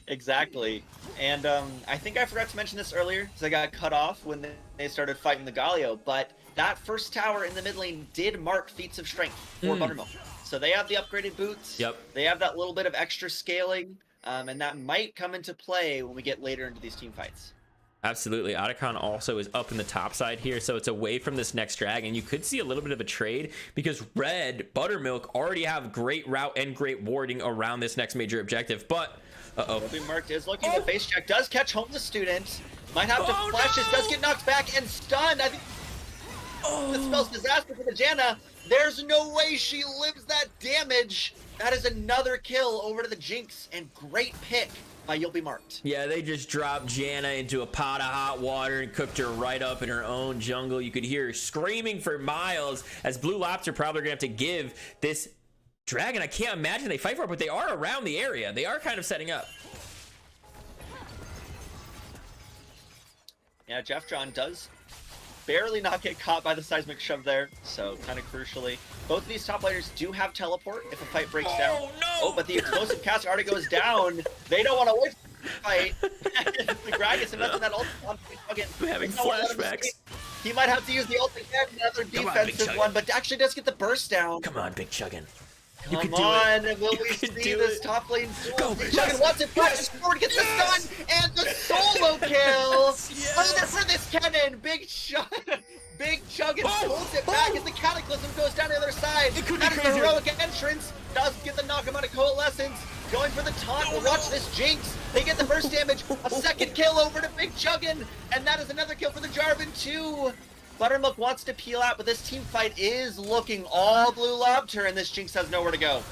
Exactly. And I think I forgot to mention this earlier because I got cut off when they started fighting the Galio, but that first tower in the mid lane did mark feats of strength for Buttermilk. So they have the upgraded boots. Yep. They have that little bit of extra scaling, and that might come into play when we get later into these team fights. Absolutely. Otacon also is up in the top side here, so it's away from this next dragon. You could see a little bit of a trade because Red, Buttermilk already have great route and great warding around this next major objective, but You'll Be Marked is looking. The face check does catch home the student. Might have to flash. This does get knocked back and stunned. I think This spells disaster for the Janna. There's no way she lives that damage. That is another kill over to the Jinx, and great pick by You'll Be Marked. Yeah, they just dropped Janna into a pot of hot water and cooked her right up in her own jungle. You could hear her screaming for miles, as Blue Lobster probably gonna have to give this dragon. I can't imagine they fight for it, but they are around the area. They are kind of setting up. Yeah, Jeff John does barely not get caught by the seismic shove there, so kind of crucially. Both of these top laners do have teleport if a fight breaks down. Oh, no! Oh, but the explosive cast already goes down. They don't want to wait for the fight. The Gragas investing that ult on again. I'm having flashbacks. He might have to use the ult again, another Come on, defensive Big one, but actually does get the burst down. Come on, Big Chuggin. Come on, will we see this top lane duel? Big Chuggin wants it, pushes forward, gets the stun, and the solo kill! Yes! Over for this cannon! Big Chuggin pulls it back as the Cataclysm goes down the other side. It could be That is the crazier. heroic entrance. Does get the knock him out of Coalescence. Going for the taunt. We'll watch this Jinx. They get the first damage. A second kill over to Big Chuggin. And that is another kill for the Jarvan too. Buttermilk wants to peel out, but this team fight is looking all Blue Lobter, and this Jinx has nowhere to go.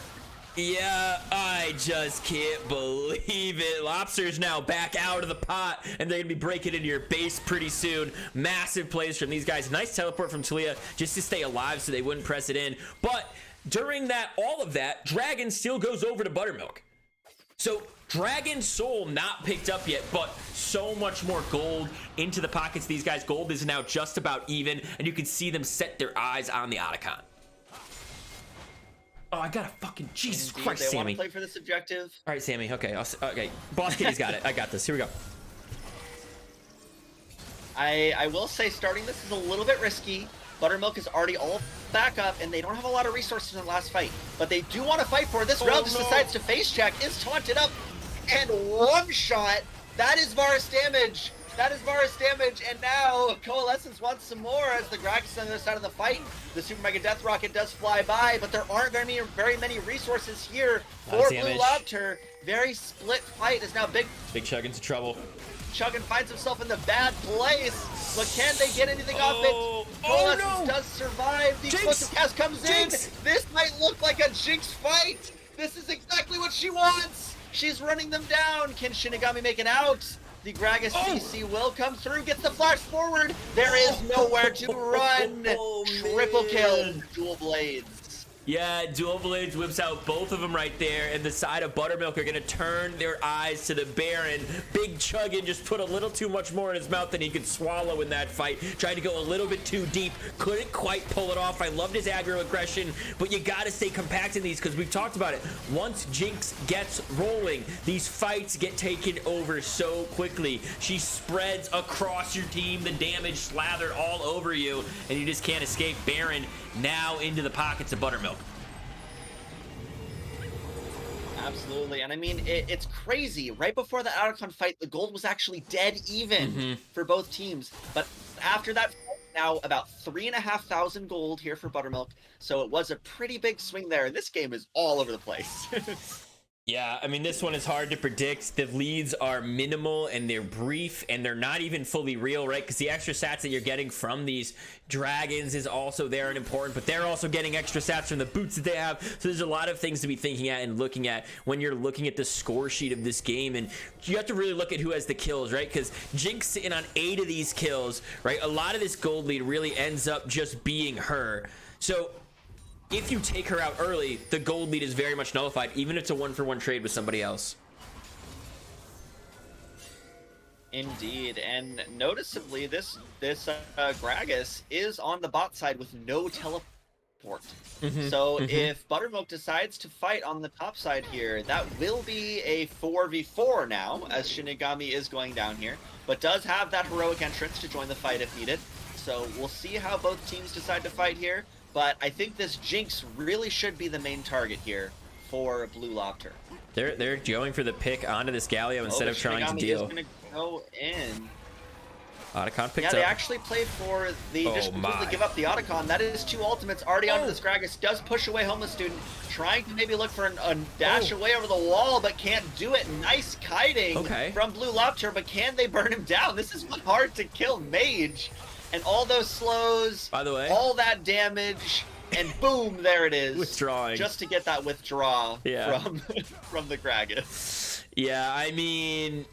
Yeah, I just can't believe it. Lobster's now back out of the pot, and they're gonna be breaking into your base pretty soon. Massive plays from these guys. Nice teleport from Talia just to stay alive so they wouldn't press it in. But during all of that, Dragon still goes over to Buttermilk. So Dragon Soul not picked up yet, but so much more gold into the pockets of these guys. Gold is now just about even, and you can see them set their eyes on the Otacon. Oh, I gotta fucking Jesus Indeed, Christ, they Sammy. want to play for this objective. All right, Sammy. Okay, okay. Boss Kitty's got it. I got this. Here we go. I will say starting this is a little bit risky. Buttermilk is already all back up, and they don't have a lot of resources in the last fight. But they do want to fight for it. This round just decides to face check, is taunted up, and one shot. That is Varus damage. That is Varus damage, and now Coalescence wants some more as the Gragas on the other side of the fight. The Super Mega Death Rocket does fly by, but there aren't very many resources here for Blue Lobter. Very split fight as now Big Chug into trouble. Chuggin finds himself in the bad place, but can they get anything off it? Coalescence does survive. The explosive cast comes in. This might look like a Jinx fight. This is exactly what she wants. She's running them down. Can Shinigami make it out? The Gragas CC will come through, gets the flash forward. There is nowhere to run. Triple kill, dual blades. Yeah, Dual Blades whips out both of them right there, and the side of Buttermilk are going to turn their eyes to the Baron. Big Chuggin just put a little too much more in his mouth than he could swallow in that fight. Tried to go a little bit too deep, couldn't quite pull it off. I loved his aggro aggression, but you got to stay compact in these because we've talked about it. Once Jinx gets rolling, these fights get taken over so quickly. She spreads across your team, the damage slathered all over you, and you just can't escape. Baron now into the pockets of Buttermilk. Absolutely, and I mean, it's crazy. Right before the Otacon fight, the gold was actually dead even for both teams. But after that fight, now about 3,500 gold here for Buttermilk. So it was a pretty big swing there, and this game is all over the place. Yeah, I mean, this one is hard to predict. The leads are minimal and they're brief and they're not even fully real, right? Because the extra stats that you're getting from these dragons is also there and important, but they're also getting extra stats from the boots that they have. So there's a lot of things to be thinking at and looking at when you're looking at the score sheet of this game. And you have to really look at who has the kills, right? Because Jinx sitting on 8 of these kills, right? A lot of this gold lead really ends up just being her. So if you take her out early, the gold lead is very much nullified, even if it's a 1-for-1 trade with somebody else. Indeed, and noticeably, this Gragas is on the bot side with no teleport. So if Buttermilk decides to fight on the top side here, that will be a 4v4 now, as Shinigami is going down here, but does have that heroic entrance to join the fight if needed. So we'll see how both teams decide to fight here. But I think this Jinx really should be the main target here for Blue Lobter. They're going for the pick onto this Galio instead of trying to deal. Is gonna go in. Otacon picks Yeah, up. they actually play for the just completely give up the Otacon. That is 2 ultimates already onto this Gragas. Does push away Homeless Student, trying to maybe look for a dash away over the wall, but can't do it. Nice kiting from Blue Lobter, but can they burn him down? This is one hard to kill mage. and all those slows, By the way, all that damage, and boom, there it is. Withdrawing. Just to get that withdraw Yeah. from the Gragas. Yeah, I mean,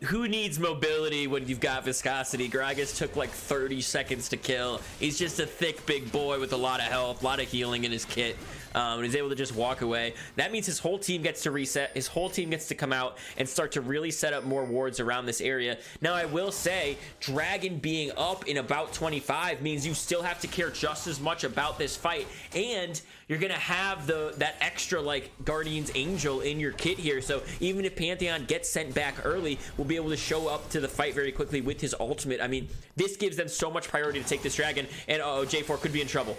who needs mobility when you've got viscosity? Gragas took like 30 seconds to kill. He's just a thick, big boy with a lot of health, a lot of healing in his kit. And he's able to just walk away. That means his whole team gets to reset. His whole team gets to come out and start to really set up more wards around this area. Now, I will say, Dragon being up in about 25 means you still have to care just as much about this fight. And you're going to have that extra, like, Guardian's Angel in your kit here. So even if Pantheon gets sent back early, we'll be able to show up to the fight very quickly with his ultimate. I mean, this gives them so much priority to take this Dragon. And, J4 could be in trouble.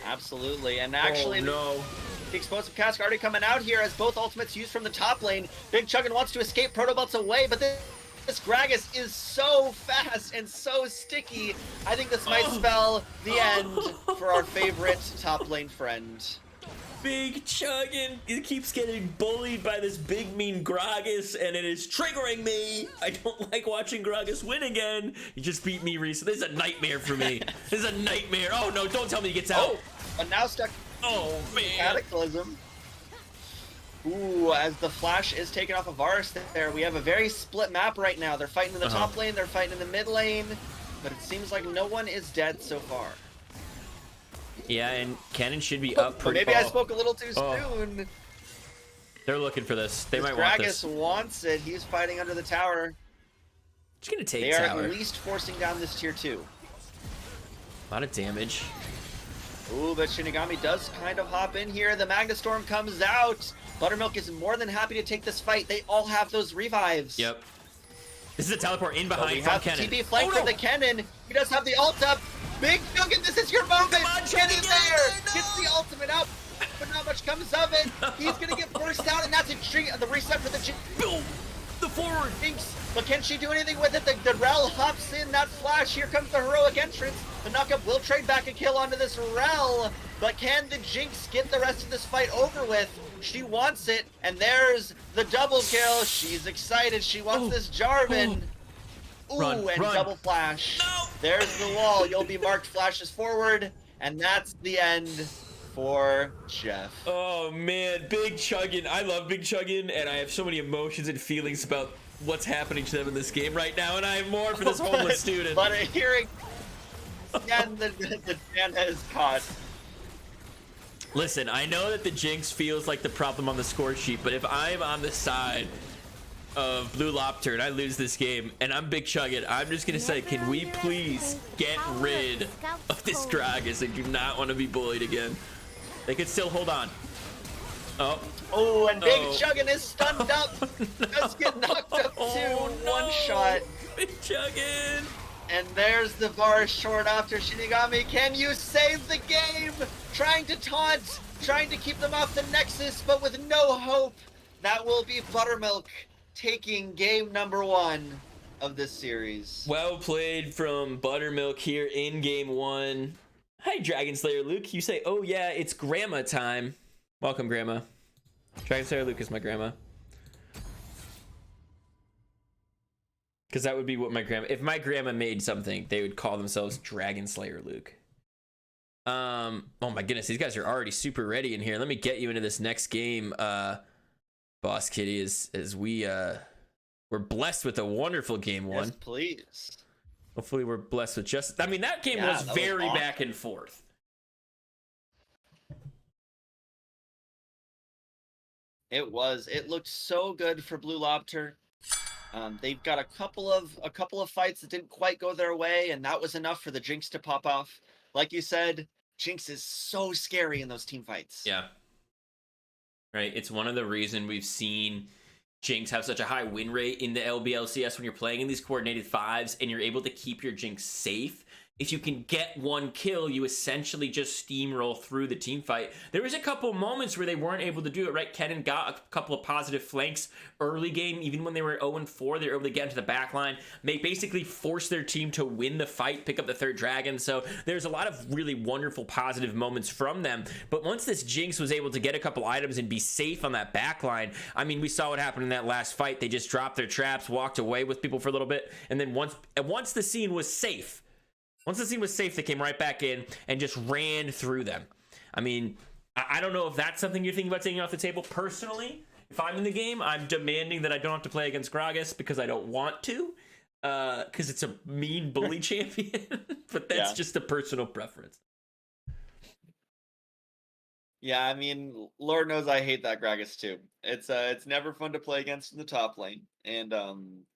Absolutely, and actually, no. The explosive cask already coming out here as both ultimates used from the top lane. Big Chuggin wants to escape Protobelts away, but this Gragas is so fast and so sticky. I think this might spell the end for our favorite top lane friend. Big Chuggin, he keeps getting bullied by this big mean Gragas, and it is triggering me. I don't like watching Gragas win again. He just beat me recently. This is a nightmare for me. This is a nightmare. Oh no, don't tell me he gets out. Oh, but now stuck. Oh man. Cataclysm. Ooh, as the flash is taken off of Varus there, we have a very split map right now. They're fighting in the top lane, they're fighting in the mid lane, but it seems like no one is dead so far. Yeah, and Cannon should be up pretty maybe I spoke a little too soon. They're looking for this. They might Gragas want this. wants it. He's fighting under the tower. It's gonna take They are tower. at least forcing down this tier 2. A lot of damage. Ooh, but Shinigami does kind of hop in here. The Magna Storm comes out. Buttermilk is more than happy to take this fight. They all have those revives. Yep. This is a teleport in behind we from have Cannon. TP flank for the Cannon. He does have the ult up. Big Chuggin, this is your moment. Come on, Get in Chuggin, there. no. Gets the ultimate up, but not much comes of it. He's going to get burst out, and that's the reset for the Boom! The forward. Jinx. But can she do anything with it? The Rel hops in, that flash. Here comes the heroic entrance. The knockup will trade back a kill onto this Rel. But can the Jinx get the rest of this fight over with? She wants it, and there's the double kill. She's excited. She wants this Jarvan. Ooh, Run, and run. double flash. No. There's the wall. You'll be marked flashes forward, and that's the end for Jeff. Oh man, Big Chuggin. I love Big Chuggin, and I have so many emotions and feelings about what's happening to them in this game right now, and I have more for this homeless student. But hearing again, the Diana is caught. Listen, I know that the Jinx feels like the problem on the score sheet, but if I'm on the side of Blue Lobter and I lose this game and I'm Big Chuggin, I'm just gonna say, can we please get rid of this Gragas? I do not want to be bullied again. They could still hold on. Oh, and Big Chuggin is stunned up. Just get knocked up too. One shot. Big Chuggin. And there's the Varus short after Shinigami. Can you save the game? Trying to taunt, trying to keep them off the Nexus, but with no hope. That will be Buttermilk taking game number 1 of this series. Well played from Buttermilk here in game 1. Hi, Dragon Slayer Luke. You say, oh yeah, it's grandma time. Welcome, grandma. Dragon Slayer Luke is my grandma. Because that would be what my grandma... If my grandma made something, they would call themselves Dragon Slayer Luke. Oh my goodness, these guys are already super ready in here. Let me get you into this next game, Boss Kitty, as we're blessed with a wonderful game 1. Yes, please. Hopefully we're blessed with just... I mean, that game was very awesome. back and forth. It was. It looked so good for Blue Lobter. They've got a couple of fights that didn't quite go their way, and that was enough for the Jinx to pop off. Like you said, Jinx is so scary in those team fights. Yeah. Right. It's one of the reasons we've seen Jinx have such a high win rate in the LBLCS when you're playing in these coordinated 5s and you're able to keep your Jinx safe. if you can get one kill, you essentially just steamroll through the team fight. There was a couple moments where they weren't able to do it, right? Kennen got a couple of positive flanks early game. Even when they were 0-4, they were able to get into the back line, basically force their team to win the fight, pick up the third dragon. So there's a lot of really wonderful positive moments from them. But once this Jinx was able to get a couple items and be safe on that back line, I mean, we saw what happened in that last fight. They just dropped their traps, walked away with people for a little bit, and then once the scene was safe, they came right back in and just ran through them. I mean, I don't know if that's something you're thinking about taking off the table. Personally, if I'm in the game, I'm demanding that I don't have to play against Gragas because I don't want to, because it's a mean bully champion. But that's just a personal preference. Yeah, I mean, Lord knows I hate that Gragas too. It's never fun to play against in the top lane, and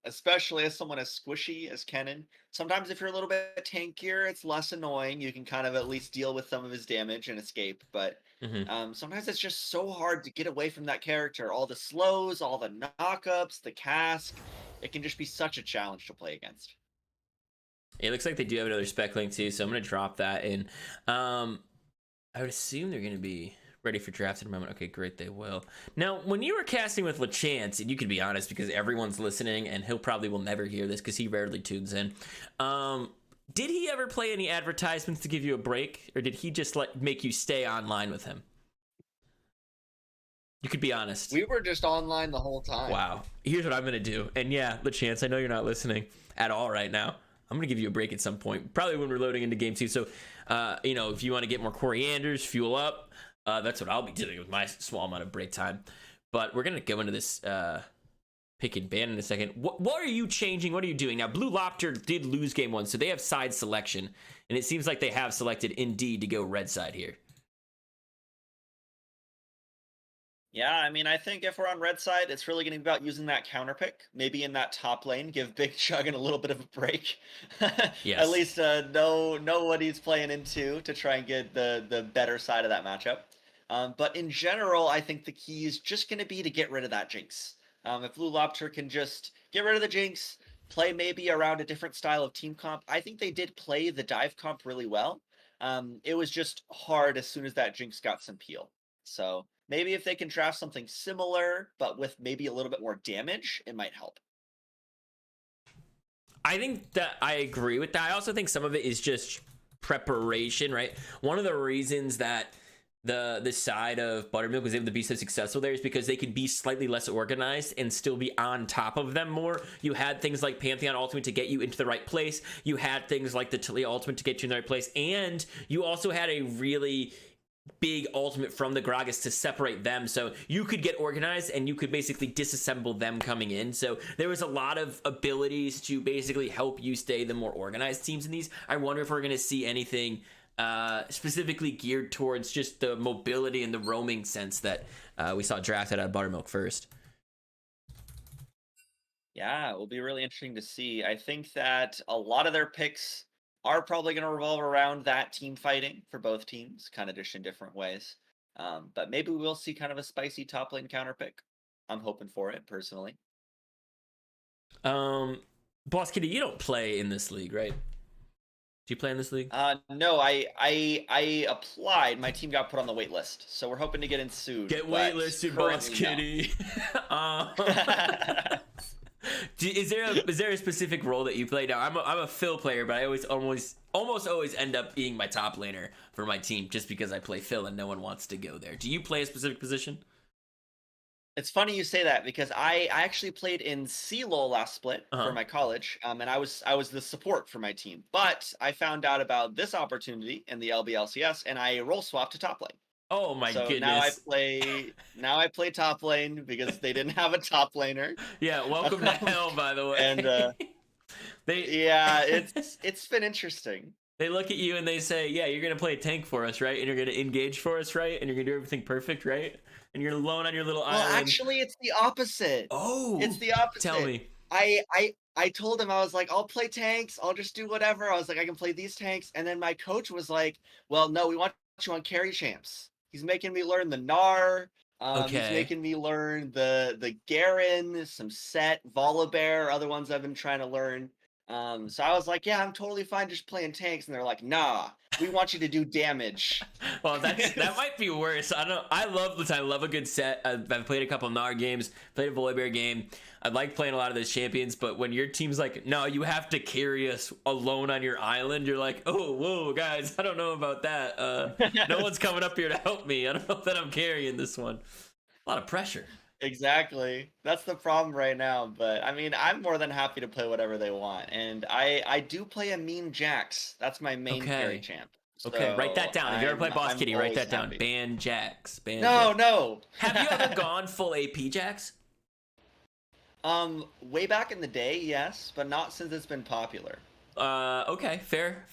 especially as someone as squishy as Kennen. Sometimes if you're a little bit tankier, it's less annoying. You can kind of at least deal with some of his damage and escape. But sometimes it's just so hard to get away from that character. All the slows, all the knockups, the cask. It can just be such a challenge to play against. It looks like they do have another spec link too, so I'm gonna drop that in. I would assume they're going to be ready for draft in a moment. Okay, great, they will. Now, when you were casting with LeChance, and you can be honest because everyone's listening, and he'll probably will never hear this because he rarely tunes in. Did he ever play any advertisements to give you a break, or did he just make you stay online with him? You could be honest. We were just online the whole time. Wow. Here's what I'm going to do. And yeah, LeChance, I know you're not listening at all right now. I'm going to give you a break at some point, probably when we're loading into game 2. So, if you want to get more corianders, fuel up, that's what I'll be doing with my small amount of break time. But we're going to go into this pick and ban in a second. What are you changing? What are you doing? Now, Blue Lobter did lose game 1, so they have side selection. And it seems like they have selected Indeed to go red side here. Yeah, I mean, I think if we're on red side, it's really going to be about using that counter pick. Maybe in that top lane, give Big Chuggin a little bit of a break. Yes. At least know what he's playing into to try and get the better side of that matchup. But in general, I think the key is just going to be to get rid of that Jinx. If Blue Lobter can just get rid of the Jinx, play maybe around a different style of team comp. I think they did play the dive comp really well. It was just hard as soon as that Jinx got some peel. So maybe if they can draft something similar, but with maybe a little bit more damage, it might help. I think that I agree with that. I also think some of it is just preparation, right? One of the reasons that the side of Buttermilk was able to be so successful there is because they could be slightly less organized and still be on top of them more. You had things like Pantheon Ultimate to get you into the right place. You had things like the Talia Ultimate to get you in the right place. And you also had a really big ultimate from the Gragas to separate them, so you could get organized and you could basically disassemble them coming in. So there was a lot of abilities to basically help you stay the more organized teams in these. I wonder if we're going to see anything specifically geared towards just the mobility and the roaming sense that we saw drafted out of Buttermilk first. Yeah, it will be really interesting to see. I think that a lot of their picks are probably going to revolve around that team fighting for both teams, kind of just in different ways. But maybe we'll see kind of a spicy top lane counter pick. I'm hoping for it, personally. Boss Kitty, you don't play in this league, right? Do you play in this league? No, I applied. My team got put on the wait list, so we're hoping to get in soon. Get waitlisted, Boss Kitty. Is there a specific role that you play? Now, I'm a fill player, but I almost always end up being my top laner for my team just because I play fill and no one wants to go there. Do you play a specific position? It's funny you say that because I actually played in CLOL last split for my college, and I was the support for my team. But I found out about this opportunity in the LBLCS, and I role swapped to top lane. Oh my goodness! Now I play top lane because they didn't have a top laner. Yeah, welcome to hell, by the way. And it's been interesting. They look at you and they say, "Yeah, you're gonna play a tank for us, right? And you're gonna engage for us, right? And you're gonna do everything perfect, right? And you're alone on your little island." Well, actually, it's the opposite. Oh, it's the opposite. Tell me. I told him, I was like, I'll play tanks. I'll just do whatever. I was like, I can play these tanks. And then my coach was like, well, no, we want you on carry champs. He's making me learn the Gnar. He's making me learn the Garen, some Set, Volibear, other ones I've been trying to learn. So I was like, yeah, I'm totally fine just playing tanks. And they're like, nah, we want you to do damage. Well, that might be worse. I don't know. I love a good set. I've played a couple of Gnar games, played a Volibear game. I like playing a lot of those champions, but when your team's like, no, you have to carry us alone on your island, you're like, oh, whoa, guys, I don't know about that. No one's coming up here to help me. I don't know that I'm carrying this one. A lot of pressure. Exactly. That's the problem right now. But I mean, I'm more than happy to play whatever they want. And I do play a mean Jax. That's my main carry champ. Okay, write that down. If you ever play Boss Kitty, write that down. Happy. Ban Jax. No. Have you ever gone full AP Jax? Way back in the day, yes, but not since it's been popular. Okay, fair.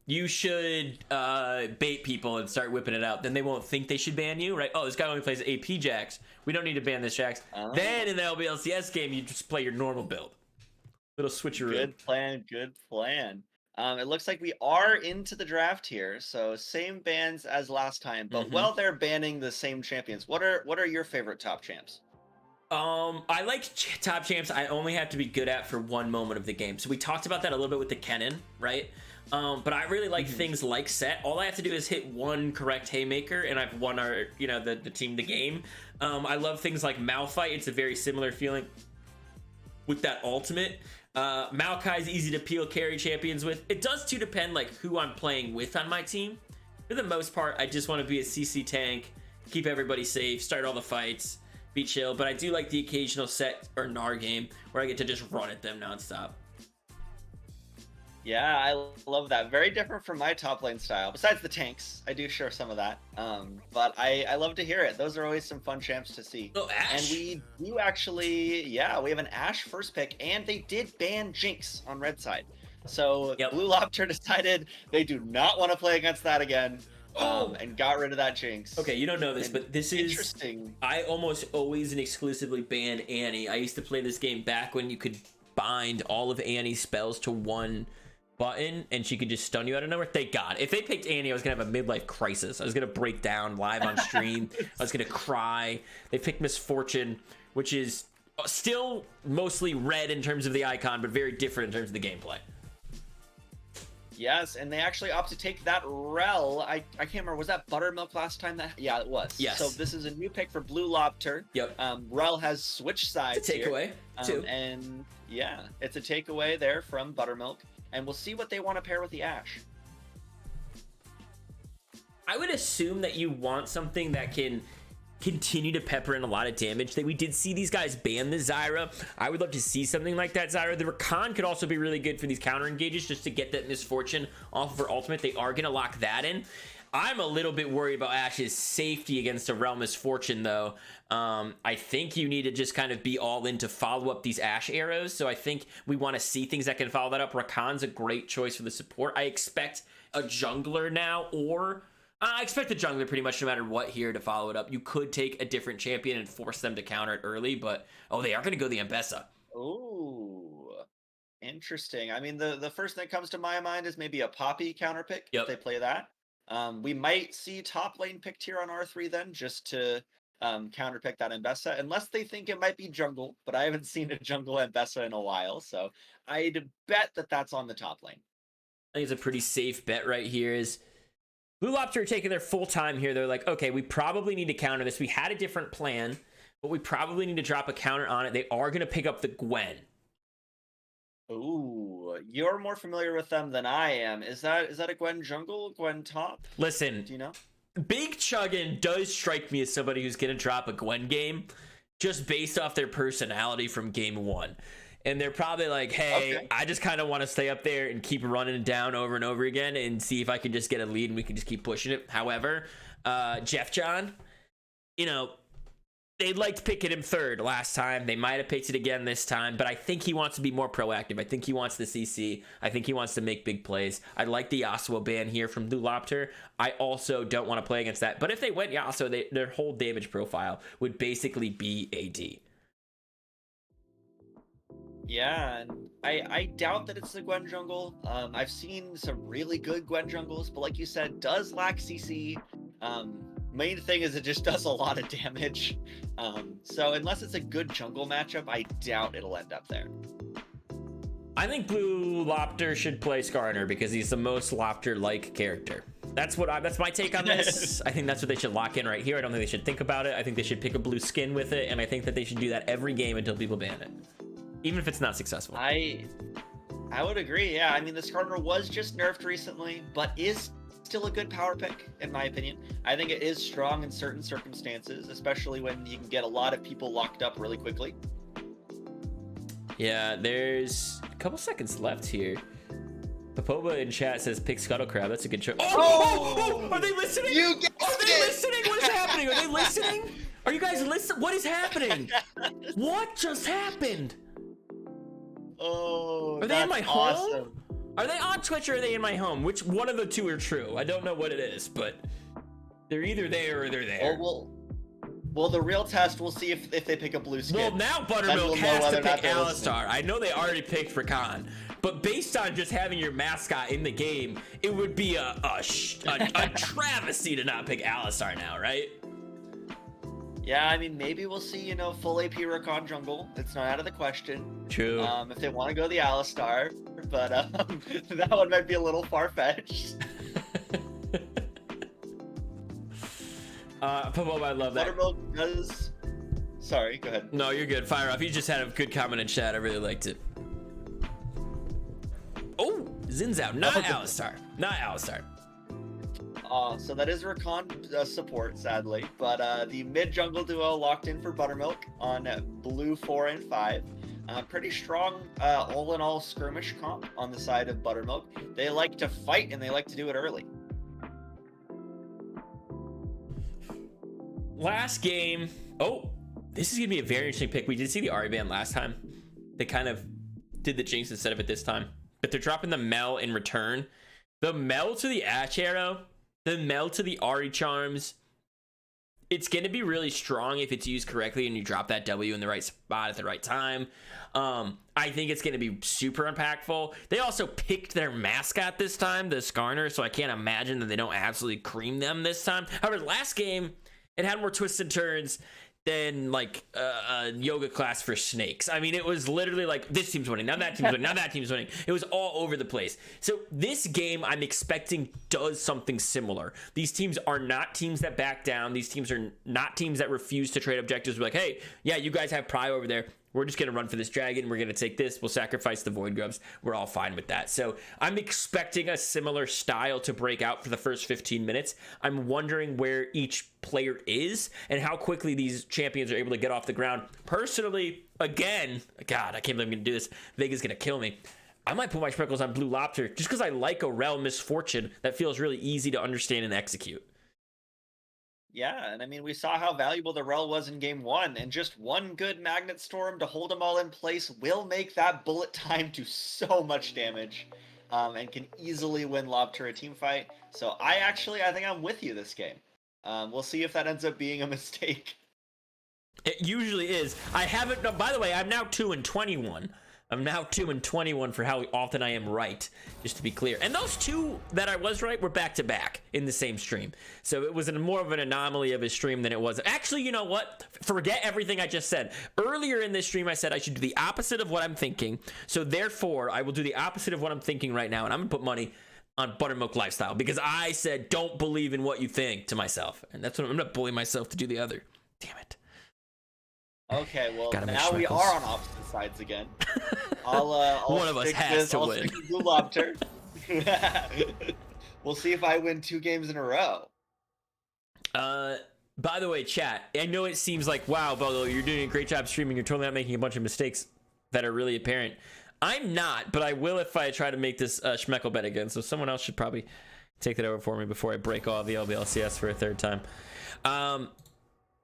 You should bait people and start whipping it out. Then they won't think they should ban you, right? Oh, this guy only plays AP Jax. We don't need to ban this Jax. Then in the LBLCS game, you just play your normal build. Little switcheroo. Good plan. It looks like we are into the draft here, so same bans as last time. But while they're banning the same champions, what are your favorite top champs? I like top champs I only have to be good at for one moment of the game. So we talked about that a little bit with the Kennen, right? But I really like things like Set. All I have to do is hit one correct haymaker, and I've won the team the game. I love things like Malphite. It's a very similar feeling with that ultimate. Maokai's easy to peel carry champions with. It does too depend like who I'm playing with on my team. For the most part, I just want to be a CC tank, keep everybody safe, start all the fights, be chill. But I do like the occasional Set or Gnar game where I get to just run at them nonstop. Yeah, I love that. Very different from my top lane style. Besides the tanks, I do share some of that. But I love to hear it. Those are always some fun champs to see. Oh, Ashe. And we do actually, we have an Ashe first pick, and they did ban Jinx on red side. So Blue Lobter decided they do not want to play against that again. And got rid of that Jinx. Okay, you don't know this, but this is interesting. I almost always and exclusively ban Annie. I used to play this game back when you could bind all of Annie's spells to one button and she could just stun you out of nowhere. Thank God. If they picked Annie, I was gonna have a midlife crisis. I was gonna break down live on stream. I was gonna cry. They picked Misfortune, which is still mostly red in terms of the icon, but very different in terms of the gameplay. Yes, and they actually opt to take that Rel. I can't remember, was that Buttermilk last time? Yeah, it was. Yes. So this is a new pick for Blue Lobter. Yep. Rel has switched sides. It's a takeaway too. And yeah, it's a takeaway there from Buttermilk. And we'll see what they want to pair with the Ashe. I would assume that you want something that can continue to pepper in a lot of damage. That we did see these guys ban the Zyra. I would love to see something like that Zyra. The Rakan could also be really good for these counter engages just to get that Misfortune off of her ultimate. They are going to lock that in. I'm a little bit worried about Ashe's safety against a Realm Misfortune, though. I think you need to just kind of be all in to follow up these Ashe arrows. So I think we want to see things that can follow that up. Rakan's a great choice for the support. I expect a jungler now, or I expect the jungler pretty much no matter what here to follow it up. You could take a different champion and force them to counter it early, but they are going to go the Ambessa. Ooh, interesting. I mean, the first thing that comes to my mind is maybe a Poppy counter pick if they play that. We might see top lane picked here on R3 then, just to counterpick that Ambessa, unless they think it might be jungle, but I haven't seen a jungle Ambessa in a while, so I'd bet that that's on the top lane. I think it's a pretty safe bet right here. Is Blue Lobster are taking their full time here. They're like, okay, we probably need to counter this. We had a different plan, but we probably need to drop a counter on it. They are going to pick up the Gwen. Ooh, you're more familiar with them than I am. Is that a Gwen jungle, Gwen top? Listen, do you know? Big Chuggin does strike me as somebody who's going to drop a Gwen game just based off their personality from game one. And they're probably like, hey, I just kind of want to stay up there and keep running it down over and over again and see if I can just get a lead and we can just keep pushing it. However, Jeff John, they liked picking him third last time. They might have picked it again this time, but I think he wants to be more proactive. I think he wants the CC. I think he wants to make big plays. I like the Yasuo ban here from Blue Lobter. I also don't want to play against that. But if they went Yasuo, their whole damage profile would basically be AD. Yeah, and I doubt that it's the Gwen jungle. I've seen some really good Gwen jungles, but like you said, does lack CC. Main thing is it just does a lot of damage. So unless it's a good jungle matchup, I doubt it'll end up there. I think Blue Lobter should play Skarner because he's the most Lobter-like character. That's my take on this. I think that's what they should lock in right here. I don't think they should think about it. I think they should pick a blue skin with it, and I think that they should do that every game until people ban it, even if it's not successful. I would agree. Yeah, I mean, the Skarner was just nerfed recently, but is still a good power pick in my opinion. I think it is strong in certain circumstances, especially when you can get a lot of people locked up really quickly. Yeah, there's a couple seconds left here. Papoba in chat says pick Scuttle Crab. That's a good choice. Oh! Are they listening? You guessed Are they listening? What is happening? Are they listening? Are you guys listening? What is happening? What just happened? Oh, are they in my home? Awesome. Are they on Twitch or are they in my home? Which one of the two are true? I don't know what it is, but they're either there or they're there. Well, the real test, we'll see if they pick a blue skin. Well, now Buttermilk has to pick Alistar. I know they already picked Rakan, but based on just having your mascot in the game, it would be a travesty to not pick Alistar now, right? Yeah, I mean, maybe we'll see, full AP Rakan jungle. It's not out of the question. True. If they want to go the Alistar, but that one might be a little far-fetched. I love that. Buttermilk does... Sorry, go ahead. No, you're good. Fire off. You just had a good comment in chat. I really liked it. Oh, Zin's out. Not Alistar. Not Alistar. So that is Rakan support, sadly. But the mid-jungle duo locked in for Buttermilk on blue 4 and 5. Pretty strong all-in-all skirmish comp on the side of Buttermilk. They like to fight, and they like to do it early. Last game. Oh, this is going to be a very interesting pick. We did see the Ari ban last time. They kind of did the Jinx instead of it this time. But they're dropping the Mel in return. The Mel to the Ash Arrow. The Mel to the Ari Charms. It's going to be really strong if it's used correctly and you drop that W in the right spot at the right time. I think it's going to be super impactful. They also picked their mascot this time, the Skarner, so I can't imagine that they don't absolutely cream them this time. However, last game, it had more twists and turns than like a yoga class for snakes. I mean, it was literally like this team's winning, now that team's winning, now that team's winning. It was all over the place. So this game I'm expecting does something similar. These teams are not teams that back down. These teams are not teams that refuse to trade objectives. We're like, hey, yeah, you guys have pry over there. We're just going to run for this dragon. We're going to take this. We'll sacrifice the Void Grubs. We're all fine with that. So I'm expecting a similar style to break out for the first 15 minutes. I'm wondering where each player is and how quickly these champions are able to get off the ground. Personally, again, God, I can't believe I'm going to do this. Vega's going to kill me. I might put my sprinkles on Blue Lobter just because I like a Rel Misfortune that feels really easy to understand and execute. Yeah, and I mean, we saw how valuable the Rel was in game 1, and just one good Magnet Storm to hold them all in place will make that bullet time do so much damage, and can easily win Lobter a team fight. So I think I'm with you this game. We'll see if that ends up being a mistake. It usually is. I haven't, no, by the way, I'm now 2-21. I'm now 2-21 for how often I am right, just to be clear. And those two that I was right were back-to-back in the same stream. So it was more of an anomaly of a stream than it was. Actually, you know what? Forget everything I just said. Earlier in this stream, I said I should do the opposite of what I'm thinking. So therefore, I will do the opposite of what I'm thinking right now. And I'm going to put money on Buttermilk Lifestyle because I said, don't believe in what you think to myself. And that's what I'm going to bully myself to do the other. Damn it. Okay, well, now we are on opposite sides again. I'll one of us has to win. Blue Lobter. We'll see if I win 2 games in a row. By the way, chat, I know it seems like, wow, Bolo, you're doing a great job streaming. You're totally not making a bunch of mistakes that are really apparent. I'm not, but I will if I try to make this Schmeckel bet again. So someone else should probably take that over for me before I break all the LBLCS for a third time.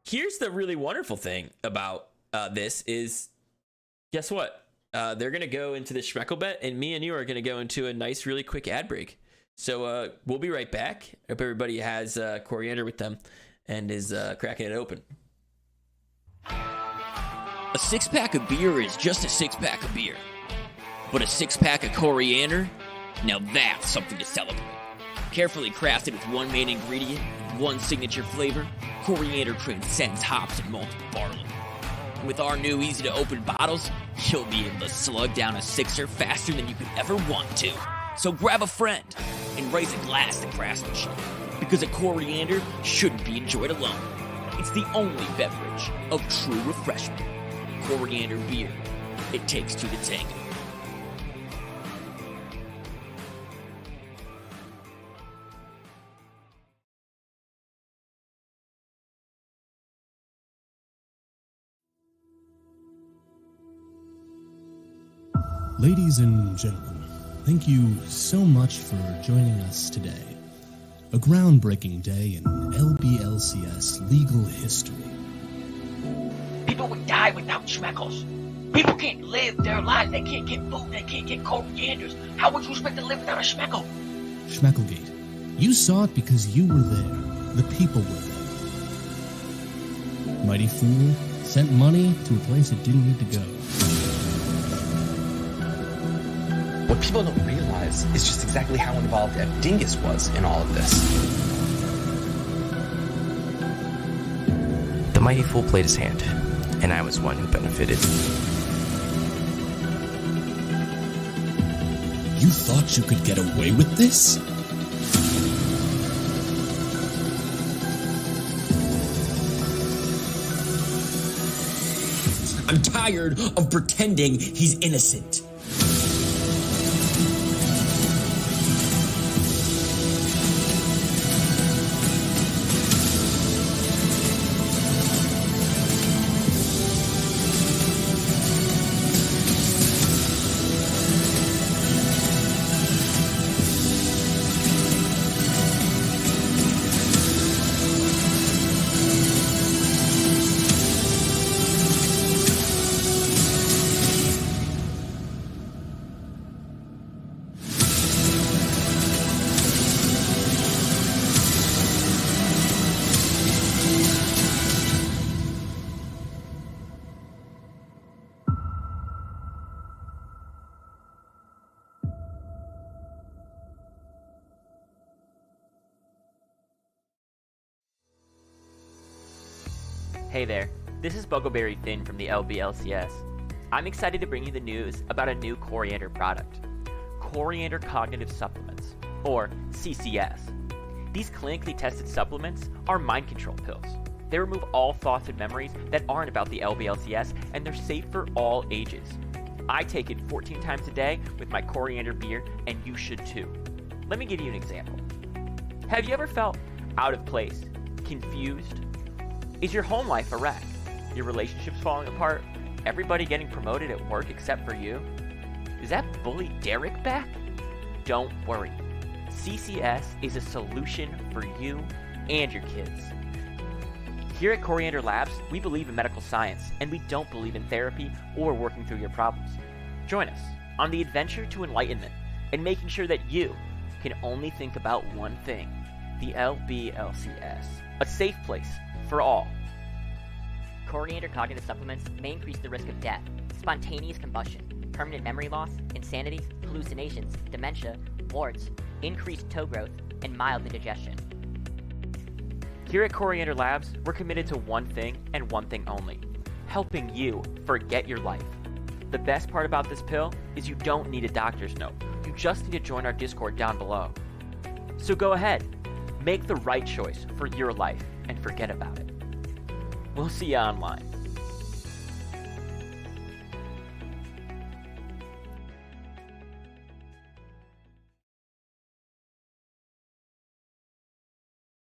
Here's the really wonderful thing about this is, guess what? They're going to go into the Schmeckel bet, and me and you are going to go into a nice, really quick ad break. So we'll be right back. Hope everybody has coriander with them and is cracking it open. A 6-pack of beer is just a 6-pack of beer. But a 6-pack of coriander? Now that's something to celebrate. Carefully crafted with one main ingredient, one signature flavor, coriander transcends hops and malted barley. And with our new easy-to-open bottles, you'll be able to slug down a sixer faster than you could ever want to. So grab a friend and raise a glass to craftsmanship, because a coriander shouldn't be enjoyed alone. It's the only beverage of true refreshment. Coriander beer. It takes two to tango. Ladies and gentlemen, thank you so much for joining us today. A groundbreaking day in LBLCS legal history. People would die without schmeckles. People can't live their lives. They can't get food. They can't get corianders. How would you expect to live without a schmeckle? Schmecklegate. You saw it because you were there. The people were there. Mighty Fool sent money to a place it didn't need to go. What people don't realize is just exactly how involved Dingus was in all of this. The Mighty Fool played his hand, and I was one who benefited. You thought you could get away with this? I'm tired of pretending he's innocent. Hey there, this is Buggleberry Finn from the LBLCS. I'm excited to bring you the news about a new coriander product, Coriander Cognitive Supplements, or CCS. These clinically tested supplements are mind control pills. They remove all thoughts and memories that aren't about the LBLCS, and they're safe for all ages. I take it 14 times a day with my coriander beer, and you should too. Let me give you an example. Have you ever felt out of place, confused? Is your home life a wreck? Your relationships falling apart? Everybody getting promoted at work except for you? Is that bully Derek back? Don't worry. CCS is a solution for you and your kids. Here at Coriander Labs, we believe in medical science, and we don't believe in therapy or working through your problems. Join us on the adventure to enlightenment and making sure that you can only think about one thing, the LBLCS, a safe place for all. Coriander cognitive supplements may increase the risk of death, spontaneous combustion, permanent memory loss, insanity, hallucinations, dementia, warts, increased toe growth, and mild indigestion. Here at Coriander Labs, we're committed to one thing and one thing only, helping you forget your life. The best part about this pill is you don't need a doctor's note. You just need to join our Discord down below. So go ahead, make the right choice for your life and forget about it. We'll see you online.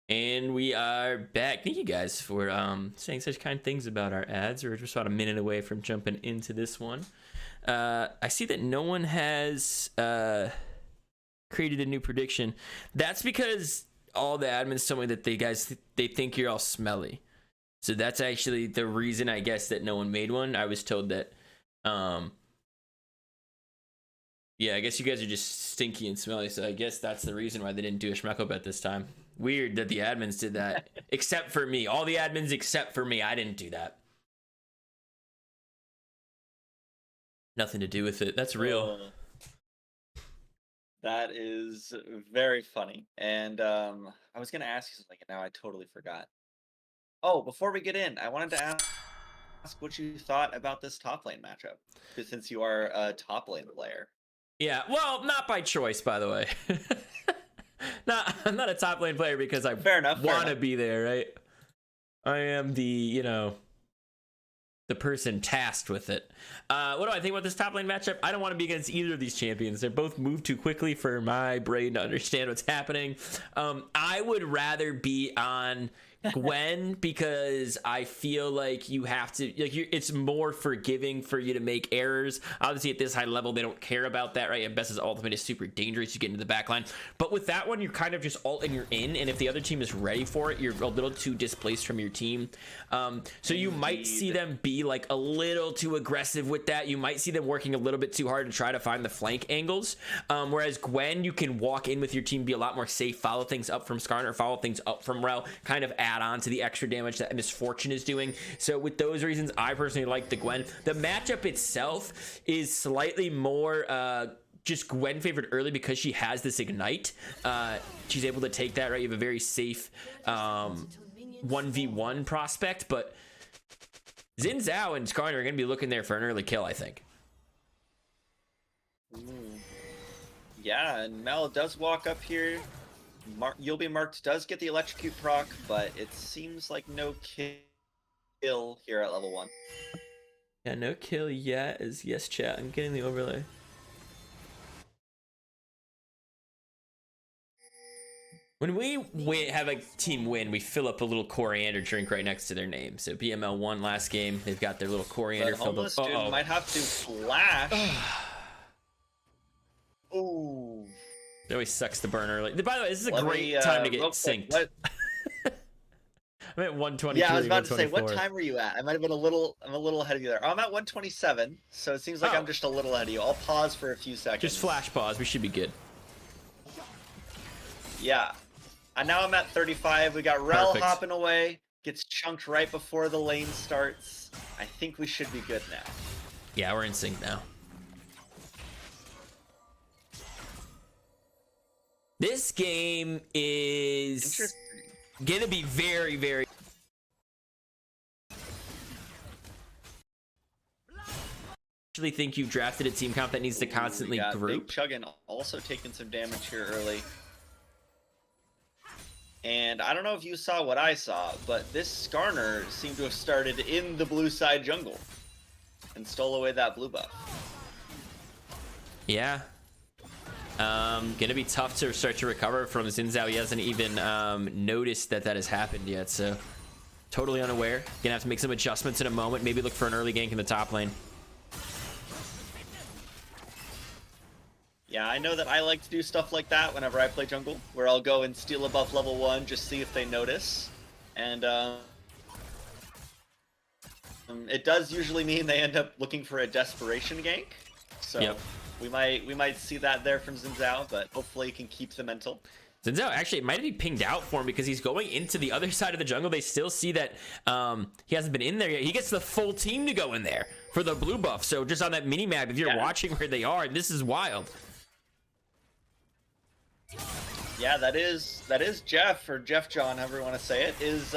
And we are back. Thank you guys for saying such kind things about our ads. We're just about a minute away from jumping into this one. I see that no one has created a new prediction. That's because all the admins told me that they think you're all smelly. So that's actually the reason, I guess, that no one made one. I was told that, yeah, I guess you guys are just stinky and smelly. So I guess that's the reason why they didn't do a Schmeckle bet this time. Weird that the admins did that, except for me. All the admins except for me. I didn't do that. Nothing to do with it. That's real. That is very funny. And I was going to ask you something, and now I totally forgot. Oh, before we get in, I wanted to ask what you thought about this top lane matchup, since you are a top lane player. Yeah, well, not by choice, by the way. I'm not a top lane player because I want to be there, right? I am the, the person tasked with it. What do I think about this top lane matchup? I don't want to be against either of these champions. They both move too quickly for my brain to understand what's happening. I would rather be on Gwen because I feel like you have to, it's more forgiving for you to make errors. Obviously, at this high level, they don't care about that, right? And Bess's ultimate is super dangerous. You get into the backline. But with that one, you're kind of just ult and you're in. And if the other team is ready for it, you're a little too displaced from your team. So you might see them be like a little too aggressive with that. You might see them working a little bit too hard to try to find the flank angles. Whereas Gwen, you can walk in with your team, be a lot more safe, follow things up from Skarner, or follow things up from Rel, kind of add on to the extra damage that Misfortune is doing. So with those reasons, I personally like the Gwen. The matchup itself is slightly more just Gwen favored early because she has this ignite. She's able to take that, right? You have a very safe 1v1 prospect, but Xin Zhao and Skarner are going to be looking there for an early kill, I think. Yeah, and Mel does walk up here. You'll be marked does get the electrocute proc, but it seems like no kill here at level 1. Yeah, no kill yet. Is yes, chat. I'm getting the overlay. When we have a team win, we fill up a little coriander drink right next to their name. So BML won last game. They've got their little coriander filled up. Dude might have to flash. Ooh. It always sucks to burn early. By the way, this is a great time to get synced. I'm at 123. Yeah, I was about to say, what time were you at? I'm a little ahead of you there. Oh, I'm at 127, so it seems like I'm just a little ahead of you. I'll pause for a few seconds. Just flash pause. We should be good. Yeah. And now I'm at 35. We got Rel hopping away. Gets chunked right before the lane starts. I think we should be good now. Yeah, we're in sync now. This game is gonna be very, very. Actually, think you drafted a team comp that needs to constantly group. Big Chuggin also taking some damage here early. And I don't know if you saw what I saw, but this Skarner seemed to have started in the blue side jungle and stole away that blue buff. Yeah. Gonna be tough to start to recover from Xin Zhao. He hasn't even noticed that has happened yet, so totally unaware. Gonna have to make some adjustments in a moment. Maybe look for an early gank in the top lane. Yeah, I know that I like to do stuff like that whenever I play jungle, where I'll go and steal a buff level 1, just see if they notice. And it does usually mean they end up looking for a desperation gank. So yep. we might see that there from Xin Zhao, but hopefully he can keep the mental. Xin Zhao, actually, it might be pinged out for him because he's going into the other side of the jungle. They still see that he hasn't been in there yet. He gets the full team to go in there for the blue buff. So just on that mini map, if you're watching where they are, this is wild. Yeah, that is Jeff, or Jeff John, however you want to say it, is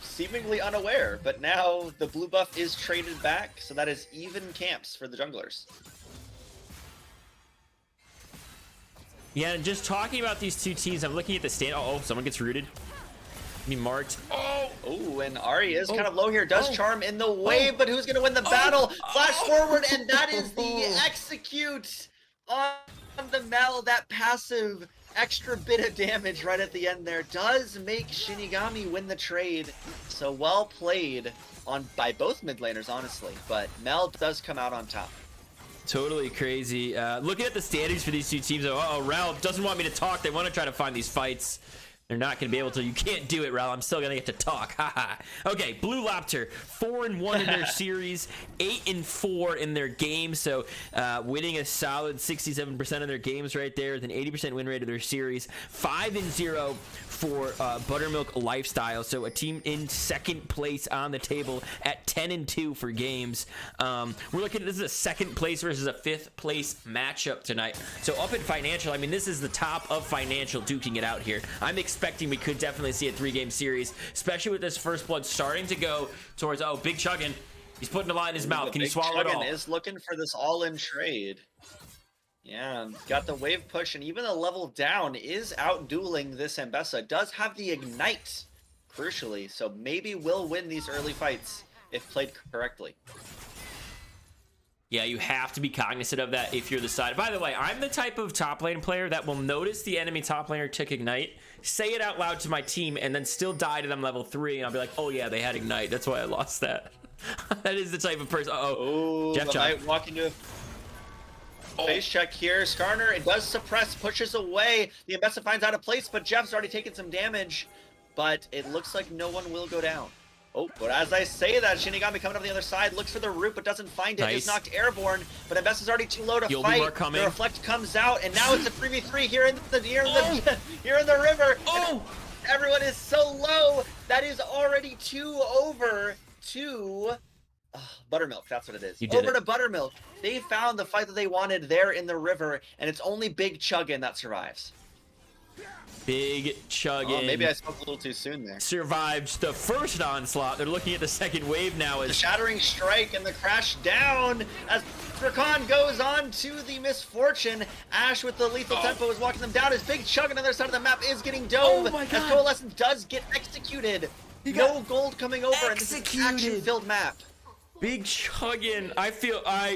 seemingly unaware. But now the blue buff is traded back, so that is even camps for the junglers. Yeah, and just talking about these two teams, I'm looking at the stand. Oh, someone gets rooted. Be marked. Oh, and Ari is kind of low here. Does charm in the way, but who's going to win the battle? Flash forward, and that is the execute on the Mel. That passive extra bit of damage right at the end there does make Shinigami win the trade. So well played by both mid laners, honestly. But Mel does come out on top. Totally crazy. Looking at the standings for these two teams, Rel doesn't want me to talk. They want to try to find these fights. They're not going to be able to. You can't do it, Rel. I'm still going to get to talk. Haha. Okay, Blue Lobter, 4-1 in their series, 8-4 in their games. So winning a solid 67% of their games right there with an 80% win rate of their series. 5-0 for Buttermilk Lifestyle. So a team in second place on the table at 10-2 for games. We're looking at this is a second place versus a fifth place matchup tonight. So up in financial, I mean, this is the top of financial duking it out here. I'm expecting we could definitely see a 3-game series, especially with this first blood starting to go towards, Big Chuggin. He's putting a line in his mouth. The Can you Big swallow it all? Chuggin is looking for this all-in trade. Yeah, got the wave push, and even a level down is out-dueling this Ambessa. Does have the ignite, crucially, so maybe will win these early fights if played correctly. Yeah, you have to be cognizant of that if you're the side. By the way, I'm the type of top lane player that will notice the enemy top laner took ignite, say it out loud to my team, and then still die to them level 3, and I'll be like, oh yeah, they had ignite. That's why I lost that. That is the type of person. Oh, Jeff might walk into a face check here. Skarner, it does suppress, pushes away. The Ambessa finds out a place, but Jeff's already taken some damage. But it looks like no one will go down. Oh, but as I say that, Shinigami coming up the other side, looks for the root, but doesn't find it. Nice. Is knocked airborne, but Ambessa's already too low to You'll fight. be more coming. The reflect comes out, and now it's a 3v3 here in the river. Oh! Everyone is so low. That is already 2 over to Buttermilk. That's what it is. Over to Buttermilk. They found the fight that they wanted there in the river, and it's only Big Chuggin that survives. Big Chuggin. Oh, maybe I spoke a little too soon there. Survived the first onslaught. They're looking at the second wave now. The Shattering Strike and the crash down as Rakan goes on to the misfortune. Ash with the lethal tempo is walking them down as Big Chug on the other side of the map is getting dove. Oh my God. As Coalescence does get executed. No gold coming over, and this is an action-filled map. Big Chuggin.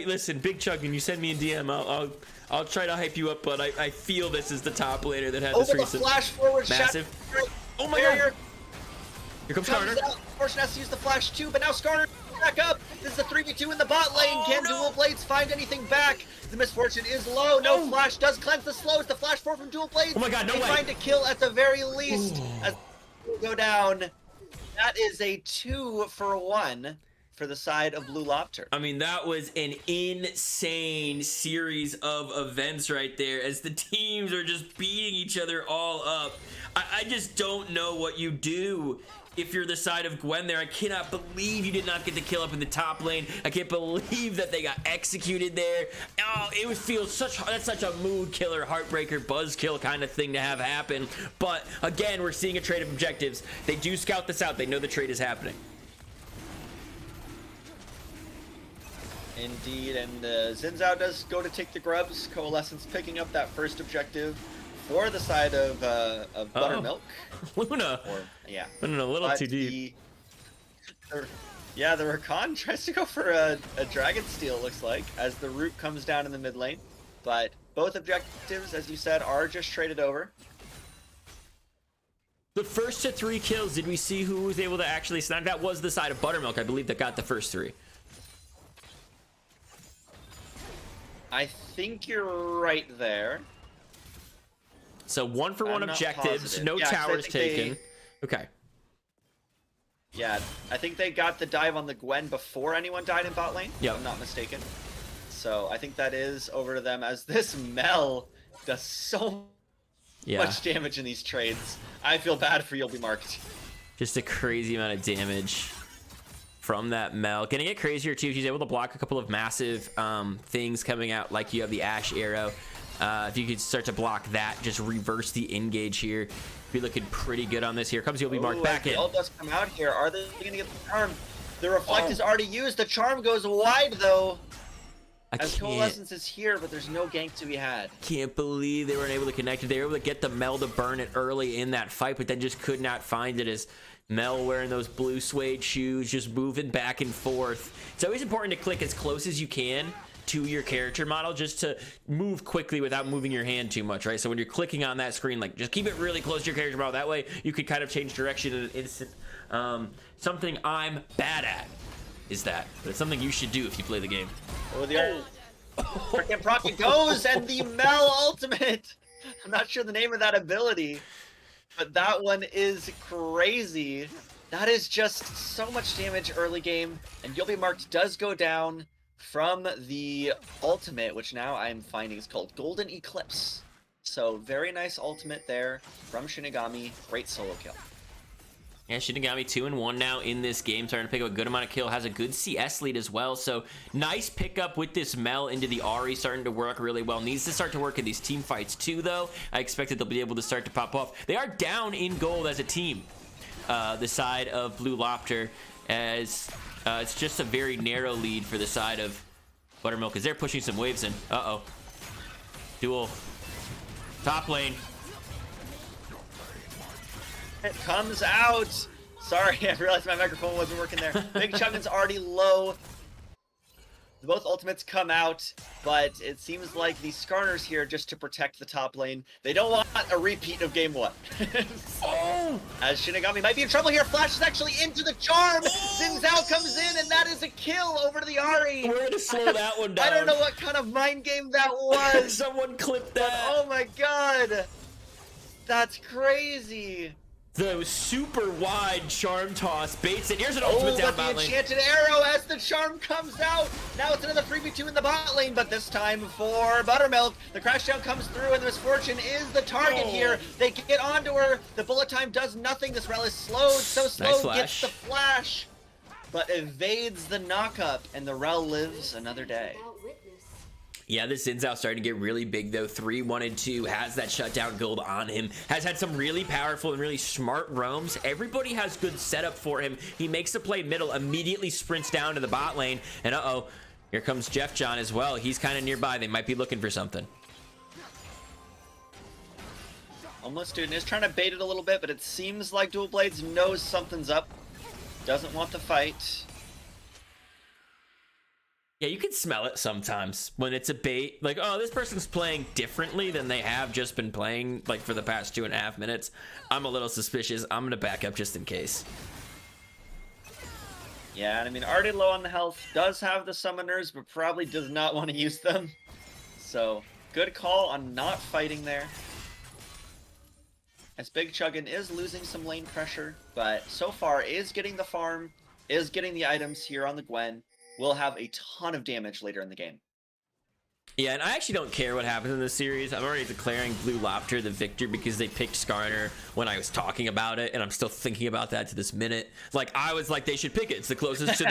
Listen, Big Chuggin, you send me a DM. I'll try to hype you up, but I feel this is the top laner that had this Over the recent flash forward massive. Oh my barrier. God. Here comes Skarner. Fortune has to use the flash too, but now Skarner back up. This is a 3v2 in the bot lane. Can Dual Blades find anything back? The misfortune is low. No flash does cleanse the slows. The flash 4 from Dual Blades. Oh my God, no way. Find a kill at the very least. As go down. That is a 2 for 1 for the side of Blue Lobter. I mean, that was an insane series of events right there as the teams are just beating each other all up. I just don't know what you do if you're the side of Gwen there. I cannot believe you did not get the kill up in the top lane. I can't believe that they got executed there. Oh, it would feel that's such a mood killer, heartbreaker, buzz kill kind of thing to have happen. But again, we're seeing a trade of objectives. They do scout this out. They know the trade is happening. Indeed, and Xin Zhao does go to take the grubs. Coalescence picking up that first objective for the side of Buttermilk. Luna. Yeah. Went in a little too deep. The Rakan tries to go for a Dragon Steel, looks like, as the root comes down in the mid lane. But both objectives, as you said, are just traded over. The first to 3 kills, did we see who was able to actually snag? That was the side of Buttermilk, I believe, that got the first 3. I think you're right there. So 1-for-1 objectives, no towers taken. Okay. Yeah, I think they got the dive on the Gwen before anyone died in bot lane, if I'm not mistaken. So I think that is over to them as this Mel does so much damage in these trades. I feel bad for You'll Be Marked. Just a crazy amount of damage from that Mel. Gonna get crazier too. He's able to block a couple of massive things coming out, like you have the Ash arrow. If you could start to block that, just reverse the engage here. Be looking pretty good on this. Here comes You'll Be Marked back in. The ult does come out here. Are they gonna get the charm? The reflect is already used. The charm goes wide though. As Coalescence is here, but there's no gank to be had. Can't believe they weren't able to connect it. They were able to get the Mel to burn it early in that fight, but then just could not find it as Mel wearing those blue suede shoes, just moving back and forth. It's always important to click as close as you can to your character model, just to move quickly without moving your hand too much, right? So when you're clicking on that screen, like, just keep it really close to your character model. That way you could kind of change direction in an instant. Something I'm bad at is that, but it's something you should do if you play the game. Oh, the freaking proc it goes, and the Mel ultimate. I'm not sure the name of that ability, but that one is crazy. That is just so much damage early game, and You'll Be Marked does go down from the ultimate, which now I'm finding is called Golden Eclipse. So very nice ultimate there from Shinigami. Great solo kill. Yeah, Shinigami 2-1 now in this game, starting to pick up a good amount of kill, has a good CS lead as well, so nice pickup with this Mel into the Ahri, starting to work really well. Needs to start to work in these team fights too, though. I expect that they'll be able to start to pop off. They are down in gold as a team, the side of Blue Lobter, as It's just a very narrow lead for the side of Buttermilk as they're pushing some waves in. Uh-oh. Duel. Top lane. It comes out. Sorry, I realized my microphone wasn't working there. Big Chuggin's already low. Both ultimates come out, but it seems like the Skarner's here just to protect the top lane. They don't want a repeat of game 1. Oh! As Shinigami might be in trouble here. Flash is actually into the charm. Xin Zhao comes in, and that is a kill over to the Ahri. We're gonna slow that one down. I don't know what kind of mind game that was. Someone clipped that. But, oh my god. That's crazy. The super wide charm toss baits it. Here's an ultimate down but bot the lane. enchanted arrow as the charm comes out. Now it's another 3v2 in the bot lane, but this time for Buttermilk. The crash down comes through, and the Misfortune is the target here. They get onto her. The bullet time does nothing. This rel is slowed, so slow. Nice gets the flash, but evades the knockup, and the rel lives another day. Yeah, this Xin Zhao starting to get really big, though. 3, 1, and 2 has that shutdown gold on him. Has had some really powerful and really smart roams. Everybody has good setup for him. He makes a play middle, immediately sprints down to the bot lane. And uh-oh, here comes Jeff John as well. He's kind of nearby. They might be looking for something. Almost Student is trying to bait it a little bit, but it seems like Dual Blades knows something's up. Doesn't want to fight. Yeah, you can smell it sometimes when it's a bait. Like, oh, this person's playing differently than they have just been playing, like, for the past 2.5 minutes. I'm a little suspicious. I'm going to back up just in case. Yeah, and I mean, already low on the health, does have the summoners, but probably does not want to use them. So, good call on not fighting there. As Big Chuggin is losing some lane pressure, but so far is getting the farm, is getting the items here on the Gwen. Will have a ton of damage later in the game. Yeah, and I actually don't care what happens in this series. I'm already declaring Blue Lobter the victor because they picked Skarner when I was talking about it, and I'm still thinking about that to this minute. Like, I was like, they should pick it. It's the closest to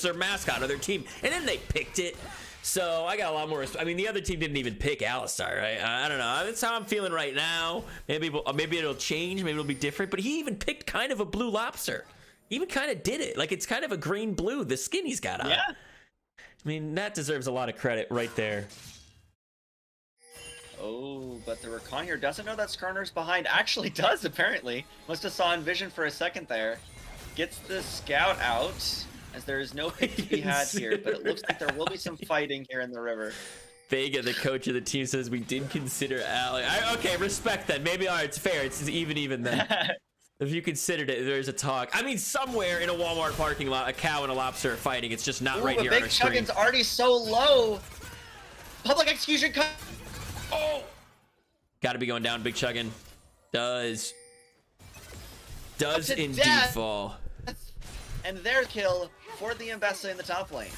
their mascot of their team. And then they picked it. So I got a lot more respect. I mean, the other team didn't even pick Alistar, right? I don't know. That's how I'm feeling right now. Maybe it'll change. Maybe it'll be different. But he even picked kind of a Blue Lobster. Even kind of did it. Like, it's kind of a green blue, the skin he's got on. Yeah. I mean, that deserves a lot of credit right there. Oh, but the Rakan here doesn't know that Skarner's behind. Actually does, apparently. Must have saw in vision for a second there. Gets the scout out, as there is no pick to be had here, but it looks like there will be some fighting here in the river. Vega, the coach of the team, says we did consider Ali. Okay, respect that. Maybe, all right, it's fair. It's even then. If you considered it, there's a talk. I mean, somewhere in a Walmart parking lot, a cow and a lobster are fighting. It's just not right here on our screen. Big Chuggin's already so low. Public execution. Oh! Got to be going down. Big Chuggin does indeed fall. And their kill for the Mbessa in the top lane.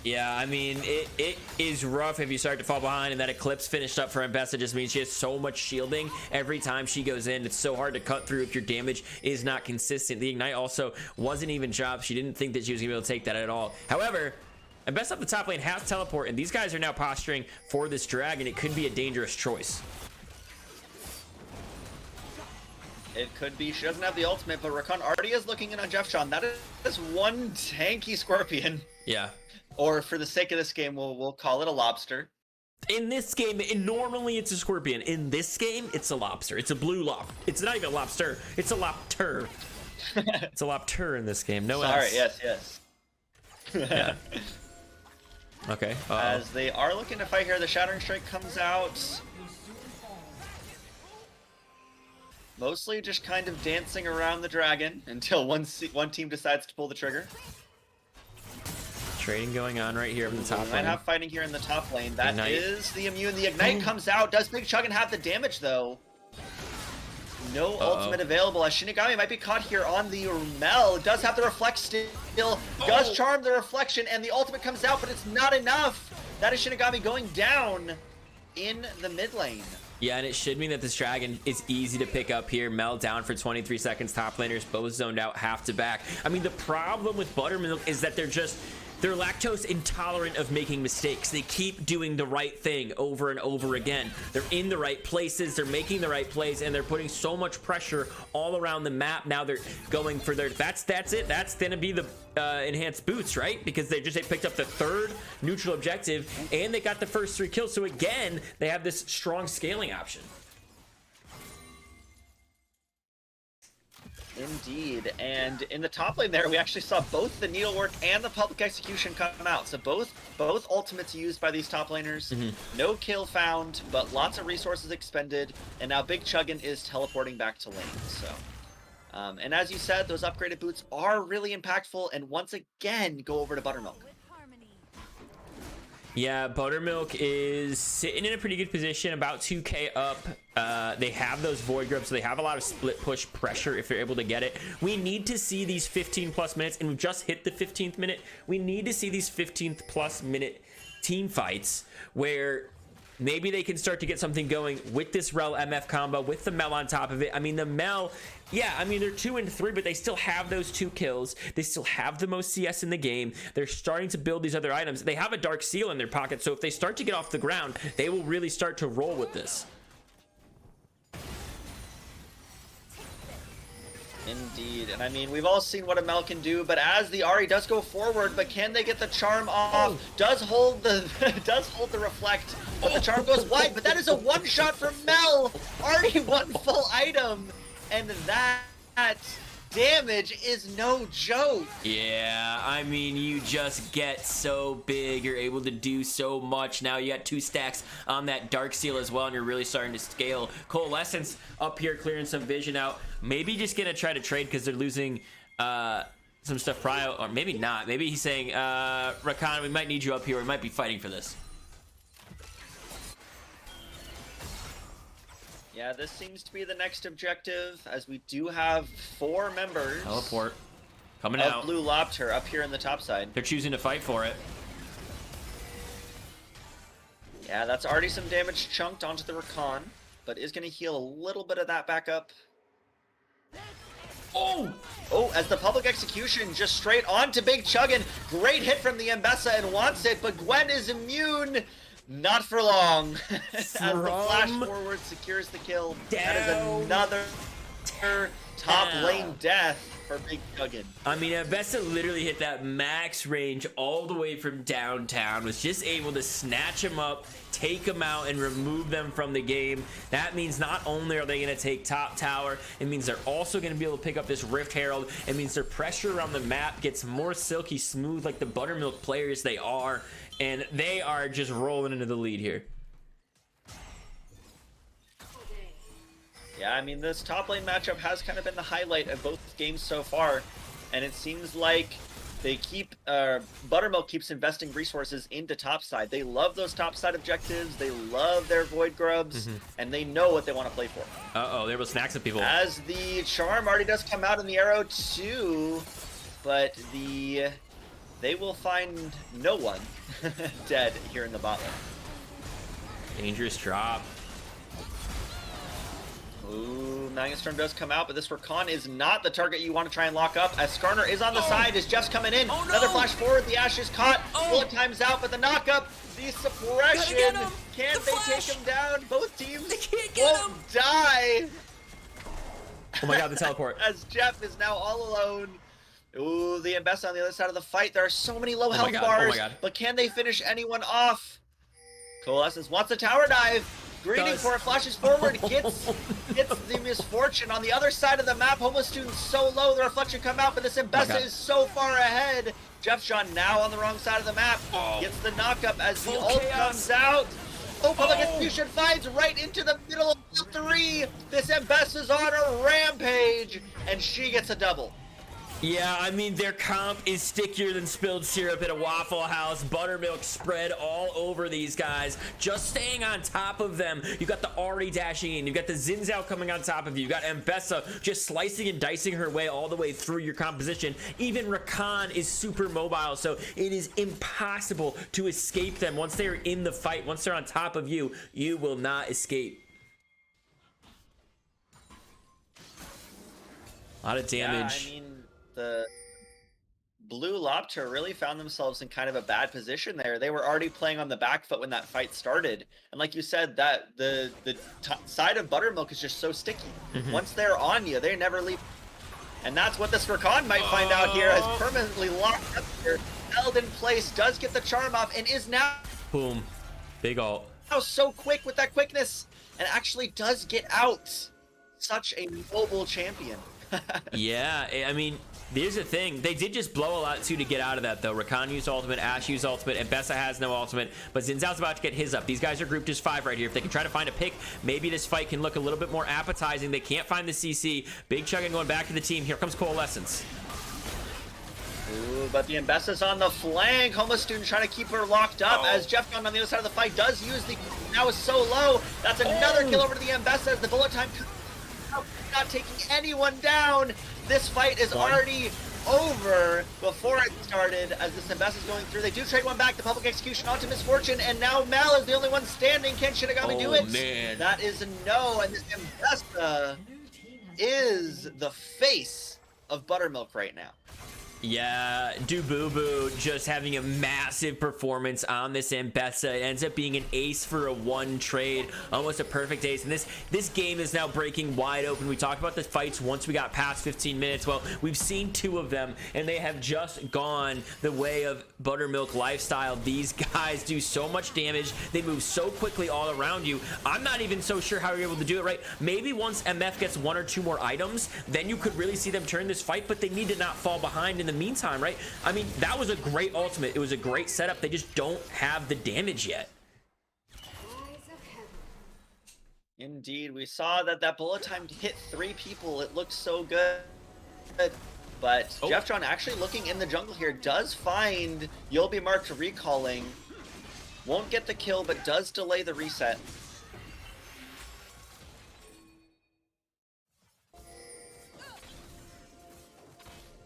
Yeah, I mean, it is rough if you start to fall behind, and that Eclipse finished up for Mbessa just means she has so much shielding every time she goes in. It's so hard to cut through if your damage is not consistent. The Ignite also wasn't even dropped. She didn't think that she was going to be able to take that at all. However, Mbessa up the top lane has teleport, and these guys are now posturing for this dragon. It could be a dangerous choice. It could be. She doesn't have the ultimate, but Rakan already is looking in on Jeff Sean. That is one tanky Scorpion. Yeah. Or for the sake of this game, we'll call it a lobster. In this game, normally it's a scorpion. In this game, it's a lobster. It's a blue lobster. It's not even a lobster. It's a lobter. It's a lobter in this game. No Sorry, S. yes. Yeah. Okay. As they are looking to fight here, the Shattering Strike comes out. Mostly just kind of dancing around the dragon until one team decides to pull the trigger. Trading going on right here in the top lane. Might have fighting here in the top lane. That Ignite. is the immune. The Ignite comes out. Does Big Chuggin have the damage, though? No ultimate available, as Shinigami might be caught here on the Mel. Does have the Reflect still. Does charm the Reflection, and the ultimate comes out, but it's not enough. That is Shinigami going down in the mid lane. Yeah, and it should mean that this dragon is easy to pick up here. Mel down for 23 seconds. Top laners both zoned out, half to back. I mean, the problem with Buttermilk is that they're just They're lactose intolerant of making mistakes. They keep doing the right thing over and over again. They're in the right places, they're making the right plays, and they're putting so much pressure all around the map. Now they're going for their, that's it. That's gonna be the enhanced boots, right? Because they picked up the 3rd neutral objective, and they got the first 3 kills. So again, they have this strong scaling option. Indeed, and in the top lane there, we actually saw both the needlework and the public execution come out. So both ultimates used by these top laners. No kill found, but lots of resources expended, and now Big Chuggin is teleporting back to lane. So, and as you said, those upgraded boots are really impactful, and once again, go over to Buttermilk. Yeah, Buttermilk is sitting in a pretty good position, about 2k up. They have those void grubs, so they have a lot of split push pressure if they're able to get it. We need to see these 15 plus minutes, and we've just hit the 15th minute. We need to see these 15th plus minute team fights where maybe they can start to get something going with this Rel MF combo, with the Mel on top of it. I mean, the Mel, yeah, I mean, they're 2 and 3, but they still have those 2 kills. They still have the most CS in the game. They're starting to build these other items. They have a Dark Seal in their pocket, so if they start to get off the ground, they will really start to roll with this. Indeed, and I mean, we've all seen what a Mel can do, but as the Ahri does go forward, but can they get the charm off? Does hold the reflect, but the charm goes wide, but that is a one-shot from Mel! Ahri one full item, and that damage is no joke. Yeah, I mean, you just get so big. You're able to do so much. Now you got 2 stacks on that Dark Seal as well, and you're really starting to scale. Coalescence up here clearing some vision out. Maybe just gonna try to trade because they're losing some stuff prio, or maybe not. Maybe he's saying, Rakan, we might need you up here. We might be fighting for this. Yeah, this seems to be the next objective, as we do have 4 members Teleport coming of out. Blue Lobter up here in the top side. They're choosing to fight for it. Yeah, that's already some damage chunked onto the Rakan, but is going to heal a little bit of that back up. Oh, as the public execution just straight onto Big Chuggin. Great hit from the Mbessa and wants it, but Gwen is immune. Not for long. As the flash forward secures the kill. That is another top lane death for Big Chuggin. I mean, Mbessa literally hit that max range all the way from downtown, was just able to snatch him up, take him out, and remove them from the game. That means not only are they going to take top tower, it means they're also going to be able to pick up this Rift Herald. It means their pressure around the map gets more silky smooth like the Buttermilk players they are, and they are just rolling into the lead here. Yeah, I mean, this top lane matchup has kind of been the highlight of both games so far, and it seems like they keep, Buttermilk keeps investing resources into topside. They love those topside objectives, they love their Void Grubs, and they know what they want to play for. Uh-oh, they're able to snack some people. As the charm already does come out in the arrow too, but they will find no one dead here in the bot lane. Dangerous drop. Ooh, Magnustorm does come out, but this Rakan is not the target you want to try and lock up, as Skarner is on the side as Jeff's coming in. Another flash forward, the Ash is caught. Bullet time's out, but the knockup, the suppression. Can they take him down? Both teams won't die. Oh my god, the teleport. As Jeff is now all alone. Ooh, the Mbessa on the other side of the fight. There are so many low health bars, but can they finish anyone off? Coalescence wants a tower dive. Greeting for it, flashes forward, gets the misfortune on the other side of the map. Homeless Student so low, the reflection come out, but this Mbessa is so far ahead. Jeff Sean now on the wrong side of the map, gets the knockup as the ult comes out. Oh, public execution finds right into the middle of the 3. This Mbessa's on a rampage, and she gets a double. Yeah, I mean, their comp is stickier than spilled syrup at a Waffle House. Buttermilk spread all over these guys, just staying on top of them. You've got the Ahri dashing in. You've got the Xin Zhao coming on top of you. You've got Mbessa just slicing and dicing her way all the way through your composition. Even Rakan is super mobile, so it is impossible to escape them. Once they're in the fight, once they're on top of you, you will not escape. A lot of damage. Yeah, I mean, Blue Lobter really found themselves in kind of a bad position there. They were already playing on the back foot when that fight started. And like you said, that the side of Buttermilk is just so sticky. Once they're on you, they never leave. And that's what this Rakan might find out here, as permanently locked up here. Held in place, does get the charm off, and is now Boom. Big ult. So quick with that quickness, and actually does get out. Such a noble champion. Yeah, I mean, here's the thing. They did just blow a lot too to get out of that, though. Rakan used ultimate, Ashe used ultimate, and Bessa has no ultimate, but Xin Zhao's about to get his up. These guys are grouped as 5 right here. If they can try to find a pick, maybe this fight can look a little bit more appetizing. They can't find the CC. Big Chuggin going back to the team. Here comes Coalescence. Ooh, but the Mbessa's on the flank. Homeless Student trying to keep her locked up as Jeff Gun on the other side of the fight does use the... Now is so low. That's another kill over to the Mbessa as the bullet time comes out. Not taking anyone down. This fight is already over before it started as this Mbessa's going through. They do trade one back. The public execution onto Misfortune, and now Mal is the only one standing. Can Shinigami do it? Man. That is a no, and this Mbessa is the face of Buttermilk right now. Yeah, Dububu just having a massive performance on this Mbessa. It ends up being an ace for a 1 trade, almost a perfect ace. And this game is now breaking wide open. We talked about the fights once we got past 15 minutes. Well, we've seen 2 of them, and they have just gone the way of Buttermilk lifestyle. These guys do so much damage. They move so quickly all around you. I'm not even so sure how you're able to do it, right? Maybe once MF gets 1 or 2 more items, then you could really see them turn this fight, but they need to not fall behind in the meantime, right? I mean, that was a great ultimate. It was a great setup. They just don't have the damage yet. Indeed, we saw that bullet time hit 3 people. It looked so good. But Jeff John actually looking in the jungle here does find You'll Be Marked recalling. Won't get the kill, but does delay the reset.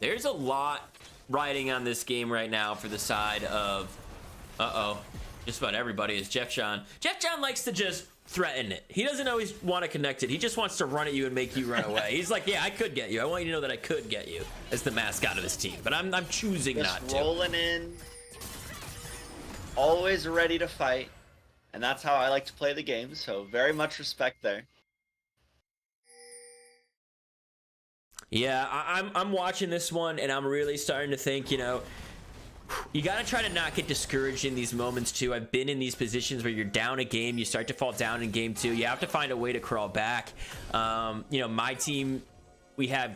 There's a lot riding on this game right now for the side of, just about everybody is Jeff John. Jeff John likes to just threaten it. He doesn't always want to connect it. He just wants to run at you and make you run away. He's like, yeah, I could get you. I want you to know that I could get you as the mascot of this team, but I'm choosing just not to. Rolling in, always ready to fight, and that's how I like to play the game, so very much respect there. Yeah, I'm watching this one, and I'm really starting to think, you know, you got to try to not get discouraged in these moments, too. I've been in these positions where you're down a game, you start to fall down in game 2. You have to find a way to crawl back. You know, my team, we have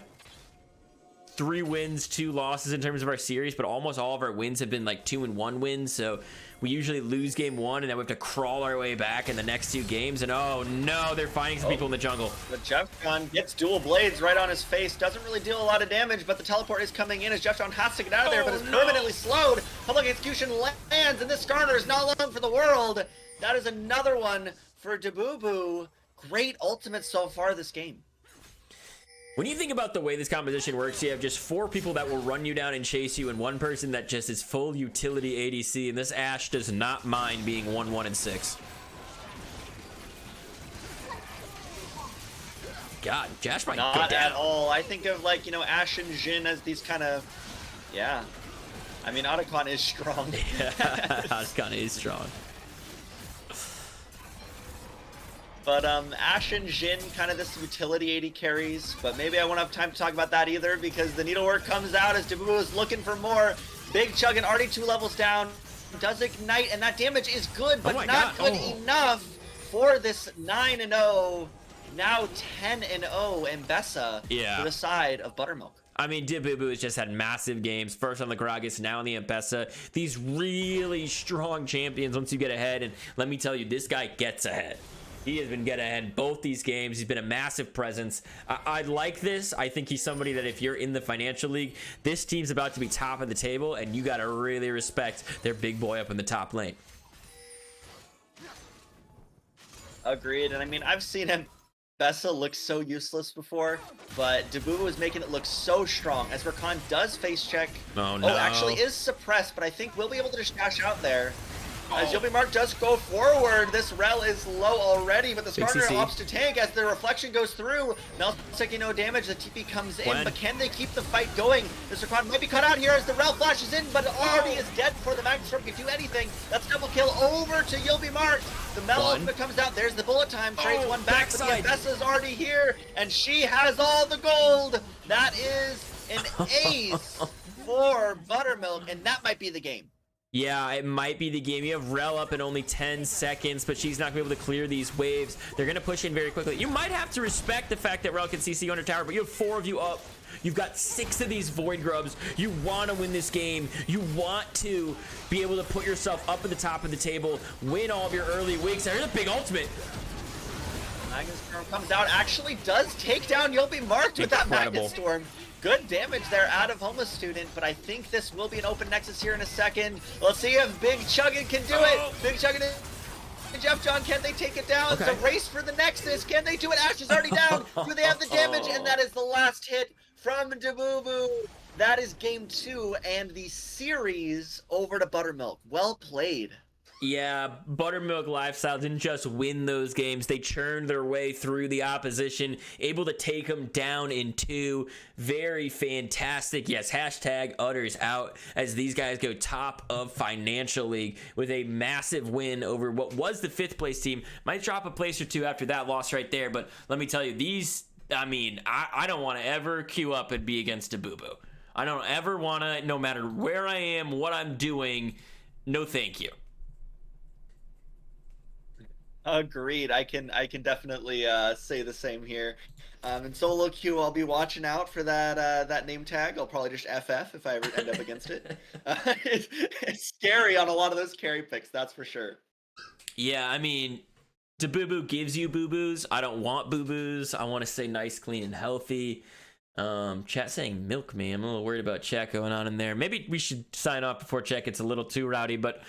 3 wins, 2 losses in terms of our series, but almost all of our wins have been like 2-1 wins, so we usually lose game 1, and then we have to crawl our way back in the next 2 games, and oh no, they're finding some people in the jungle. But Jeff John gets dual blades right on his face, doesn't really deal a lot of damage, but the teleport is coming in as Jeff John has to get out of there, but is permanently slowed. Public execution lands, and this Skarner is not alone for the world. That is another one for Dabubu. Great ultimate so far this game. When you think about the way this composition works, you have just 4 people that will run you down and chase you, and 1 person that just is full utility ADC, and this Ashe does not mind being 1-1-6. God, Josh might go down. Not at all. I think of, like, you know, Ashe and Jhin as these kind of, yeah. I mean, Otacon is strong. Yeah, Otacon is strong. But Ashe and Jhin, kind of this utility AD carries, but maybe I won't have time to talk about that either because the needlework comes out as Dabubu is looking for more. Big Chuggin already 2 levels down, does ignite, and that damage is good, but not good enough for this 9-0, now 10-0 Mbessa for the side of Buttermilk. I mean, Dabubu has just had massive games. First on the Gragas, now on the Mbessa. These really strong champions once you get ahead, and let me tell you, this guy gets ahead. He has been getting ahead both these games. He's been a massive presence. I like this. I think he's somebody that if you're in the financial league, this team's about to be top of the table, and you got to really respect their big boy up in the top lane. Agreed. And I mean, I've seen him. Bessa look so useless before, but Dabubu is making it look so strong as Rakan does face check. Oh, no. Oh, actually is suppressed, but I think we'll be able to just dash out there. As Yobi Mark does go forward, this rel is low already, but the starter opts to tank as the reflection goes through. Nelson's taking no damage, the TP comes in, but can they keep the fight going? Mr. Kron might be cut out here as the rel flashes in, but already is dead before the Magnus Storm can do anything. That's double kill over to Yobi Mark. The Mel ultimate comes out, there's the bullet time, trades one back, but the Ambessa's already here, and she has all the gold. That is an ace for Buttermilk, and that might be the game. Yeah, it might be the game. You have Rel up in only 10 seconds, but she's not going to be able to clear these waves. They're going to push in very quickly. You might have to respect the fact that Rel can CC under tower, but you have 4 of you up. You've got 6 of these Void Grubs. You want to win this game. You want to be able to put yourself up at the top of the table, win all of your early weeks. There's a big ultimate. Magnus Storm comes out, actually does take down Yobi Mark with that Magnus Storm. Good damage there out of Homeless Student, but I think this will be an open Nexus here in a second. Let's see if Big Chuggin can do it. Big Chuggin and Jeff John, can they take it down? It's a race for the Nexus. Can they do it? Ash is already down. Do they have the damage? And that is the last hit from Dabubu. That is game 2 and the series over to Buttermilk. Well played. Yeah, Buttermilk Lifestyle didn't just win those games. They churned their way through the opposition, able to take them down in 2. Very fantastic. Yes, hashtag Utters out as these guys go top of Financial League with a massive win over what was the 5th place team. Might drop a place or 2 after that loss right there, but let me tell you, I don't want to ever queue up and be against a boo-boo. I don't ever want to, no matter where I am, what I'm doing, no thank you. Agreed. I can definitely say the same here. In solo queue, I'll be watching out for that name tag. I'll probably just FF if I ever end up against it. It's scary on a lot of those carry picks, that's for sure. Yeah, I mean, Daboo gives you boo-boos. I don't want boo-boos. I want to stay nice, clean, and healthy. Chat saying milk me. I'm a little worried about chat going on in there. Maybe we should sign off before chat gets a little too rowdy. But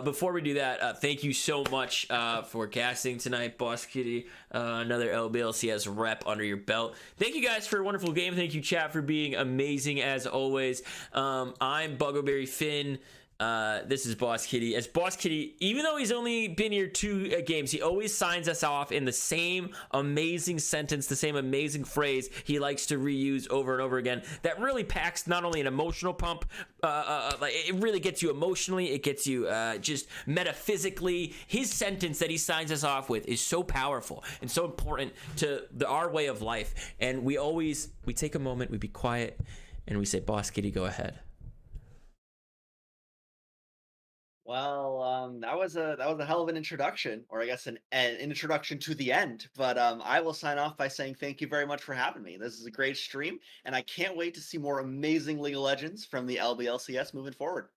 before we do that, thank you so much for casting tonight, Boss Kitty. Another LBLCS rep under your belt. Thank you guys for a wonderful game. Thank you, chat, for being amazing as always. I'm Buggleberry Finn. This is Boss Kitty. As Boss Kitty, even though he's only been here 2 games, he always signs us off in the same amazing sentence, the same amazing phrase he likes to reuse over and over again. That really packs not only an emotional pump, it really gets you emotionally, it gets you just metaphysically. His sentence that he signs us off with is so powerful and so important to our way of life. And we take a moment, we be quiet, and we say, Boss Kitty, go ahead. Well, that was a hell of an introduction, or I guess an introduction to the end. But I will sign off by saying thank you very much for having me. This is a great stream, and I can't wait to see more amazing League of Legends from the LBLCS moving forward.